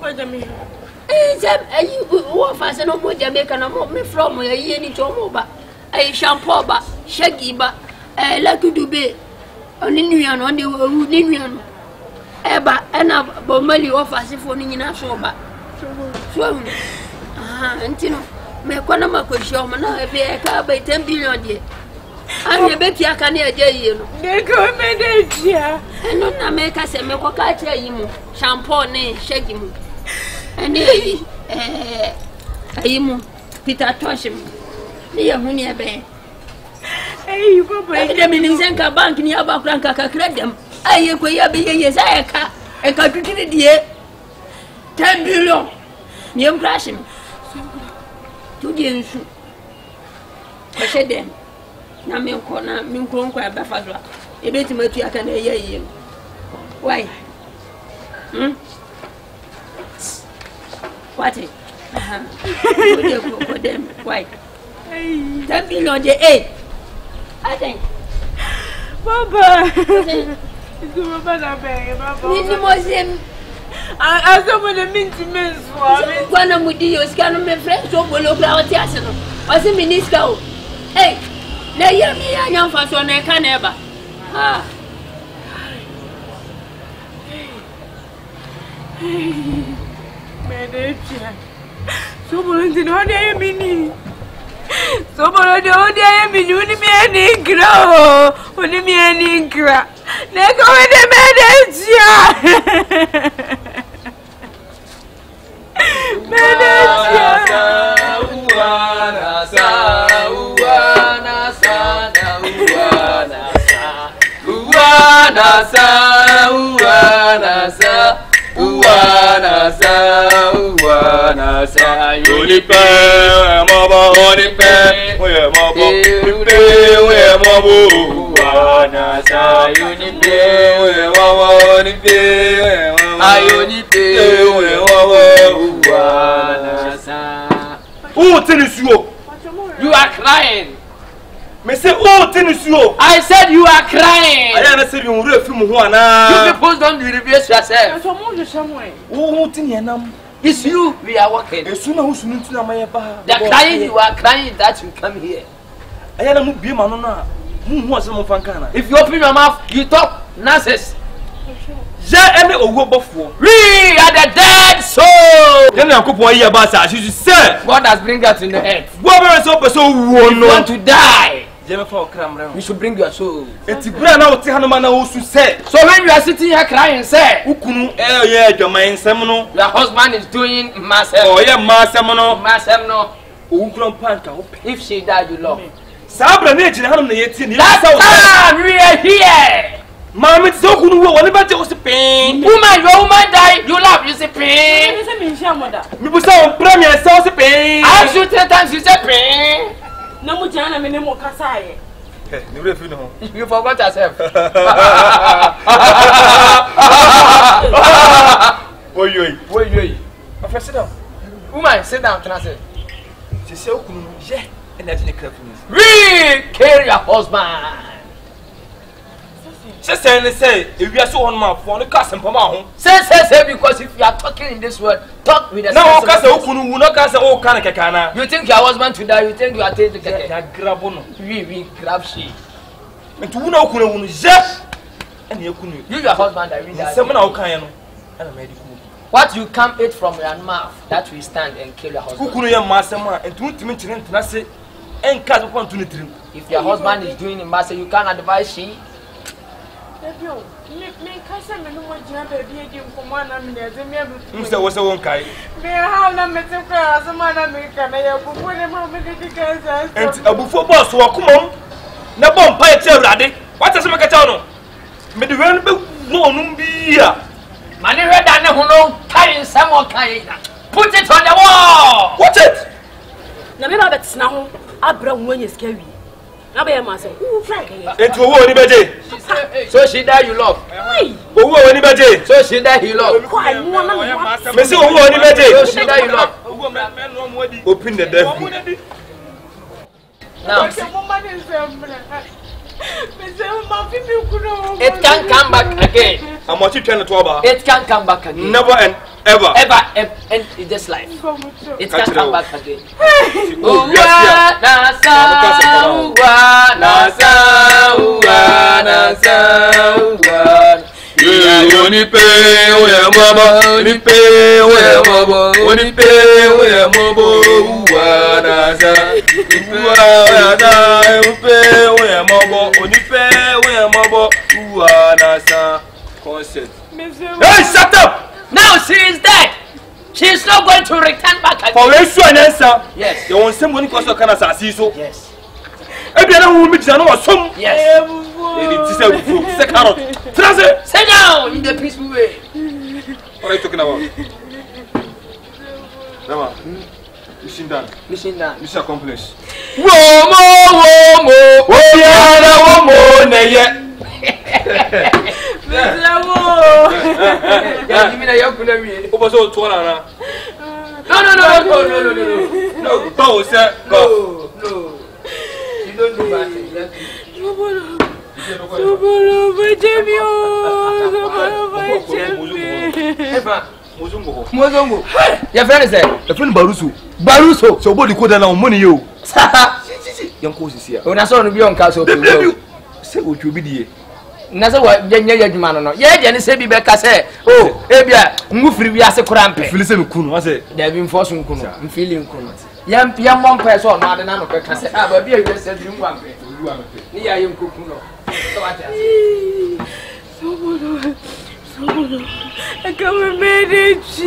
ko jami se ayi wo fa se no mo Jamaica no mo me from ye ni to mo ba ai shampoo ba shagi ba Lucky Dube oni nuya no de ni nuya no eba ena bomali office fo ni nyina so ba so ntino me kwana makoshio mo na ebe e ka ba 10 billion de anye be tia ka na eje yi no de ko me de tia eno na me ka se me ko ka tia yi mu shampoo ne shagi mu ene yi ayi mu Peter Tosh mu ni ya huni ebe papa e de mi ni senka bank ni aba kranka ka credit aye ko ya be ye sa e ka tutiri die 10 billion ni em crash me tu die nsu ko shedem na me ko e ba fa so e be ti matu aka na ye ye why what ko dem why 10 billion de I think Baba Nini mozem. I don't want to mean to miss one. One of Mudios can be fresh to follow our arsenal. Was a minister. Hey, now you're me and young fashion I can ever. Ah. Manager. Someone did not hear me. Someone don't hear me. You need me any grow. Only me any crack. Let go with the manager. You are crying. Me say oh tennis you. I said you are crying. I am say you real film ho ana. You people don't reverse yourself. Who tin yanam? It's you we are working. Esu na husu nti na maye ba. The crying you are crying that you come here. I am mu ma no na. Mu hu asem fanka na. If you open your mouth, you talk nonsense. Je ene owo bofo. We are the dead soul. Dem na kopo yi ba sa she say God has bring us in the earth. Wo be so person wo no. You want to die. You should bring your soul. So when you are sitting here crying, say, your husband is doing massive. Oh, yeah, massive. If she died, you love. Last time we are here. Mommy, so good. What about you? Pain. Woman, your woman died. You love. You say pain. You say premier. So pain. I asked you 3 times. You say pain. No more Jana, me no Kasai. You forgot yourself. Wait. Sit down. Woman, sit down. Can I say? She said, "Yeah." And that's the carefulness. We carry your husband. She say, if you are so on my phone, the cousin from my home. Say, because if you are talking in this word, talk with the no, cousin. You think your husband to die, you think you are taking the grab. We grab she. And to know who Jeff and you your husband, I read that. What you come eat from your mouth, that will stand and kill your husband. If your husband is doing it, master, you can't advise she. Put it on the wall. Watch it. Now me ba now abra when you scary. Now be myself. Into wo ni beje. So she die you love. Owo ni beje. So she die you love. Me say owo ni beje. So she die you love. Open the door. Now. It can come back again. I'm watching trying to talk. It can come back again. Never and ever. Ever in this life. It can come back again. Hey, shut up! Now she is dead. She is not going to return back again. For race and answer. Yes. You want someone who can say so? Yes. Yes. Sit down in the peaceful way. What are you talking about? Never. Mission done. Mission done. Mission accomplished. Womo. Give me the young No. Go, sir. Go. No. You don't do that. Sobolo bajemio. Sobolo bajemio. Mozongo. Your friend is there. The friend Baruso. Baruso. So body code na money yo. Young course is here. Una so no bi on castle. Say what you be there. Na say what yenye adwuma no no. Ye je ne say bi be ka say, oh, ebia ngufiri wi ase korampe. Feel say me kunu, I say. There be enforce nkunu. I'm feeling nkunu. Yam mom person no ade na no ka say, ah ba bi e we say bi ngwampe. Ni ya yem koku no. So what else? Sobolo. I come manage.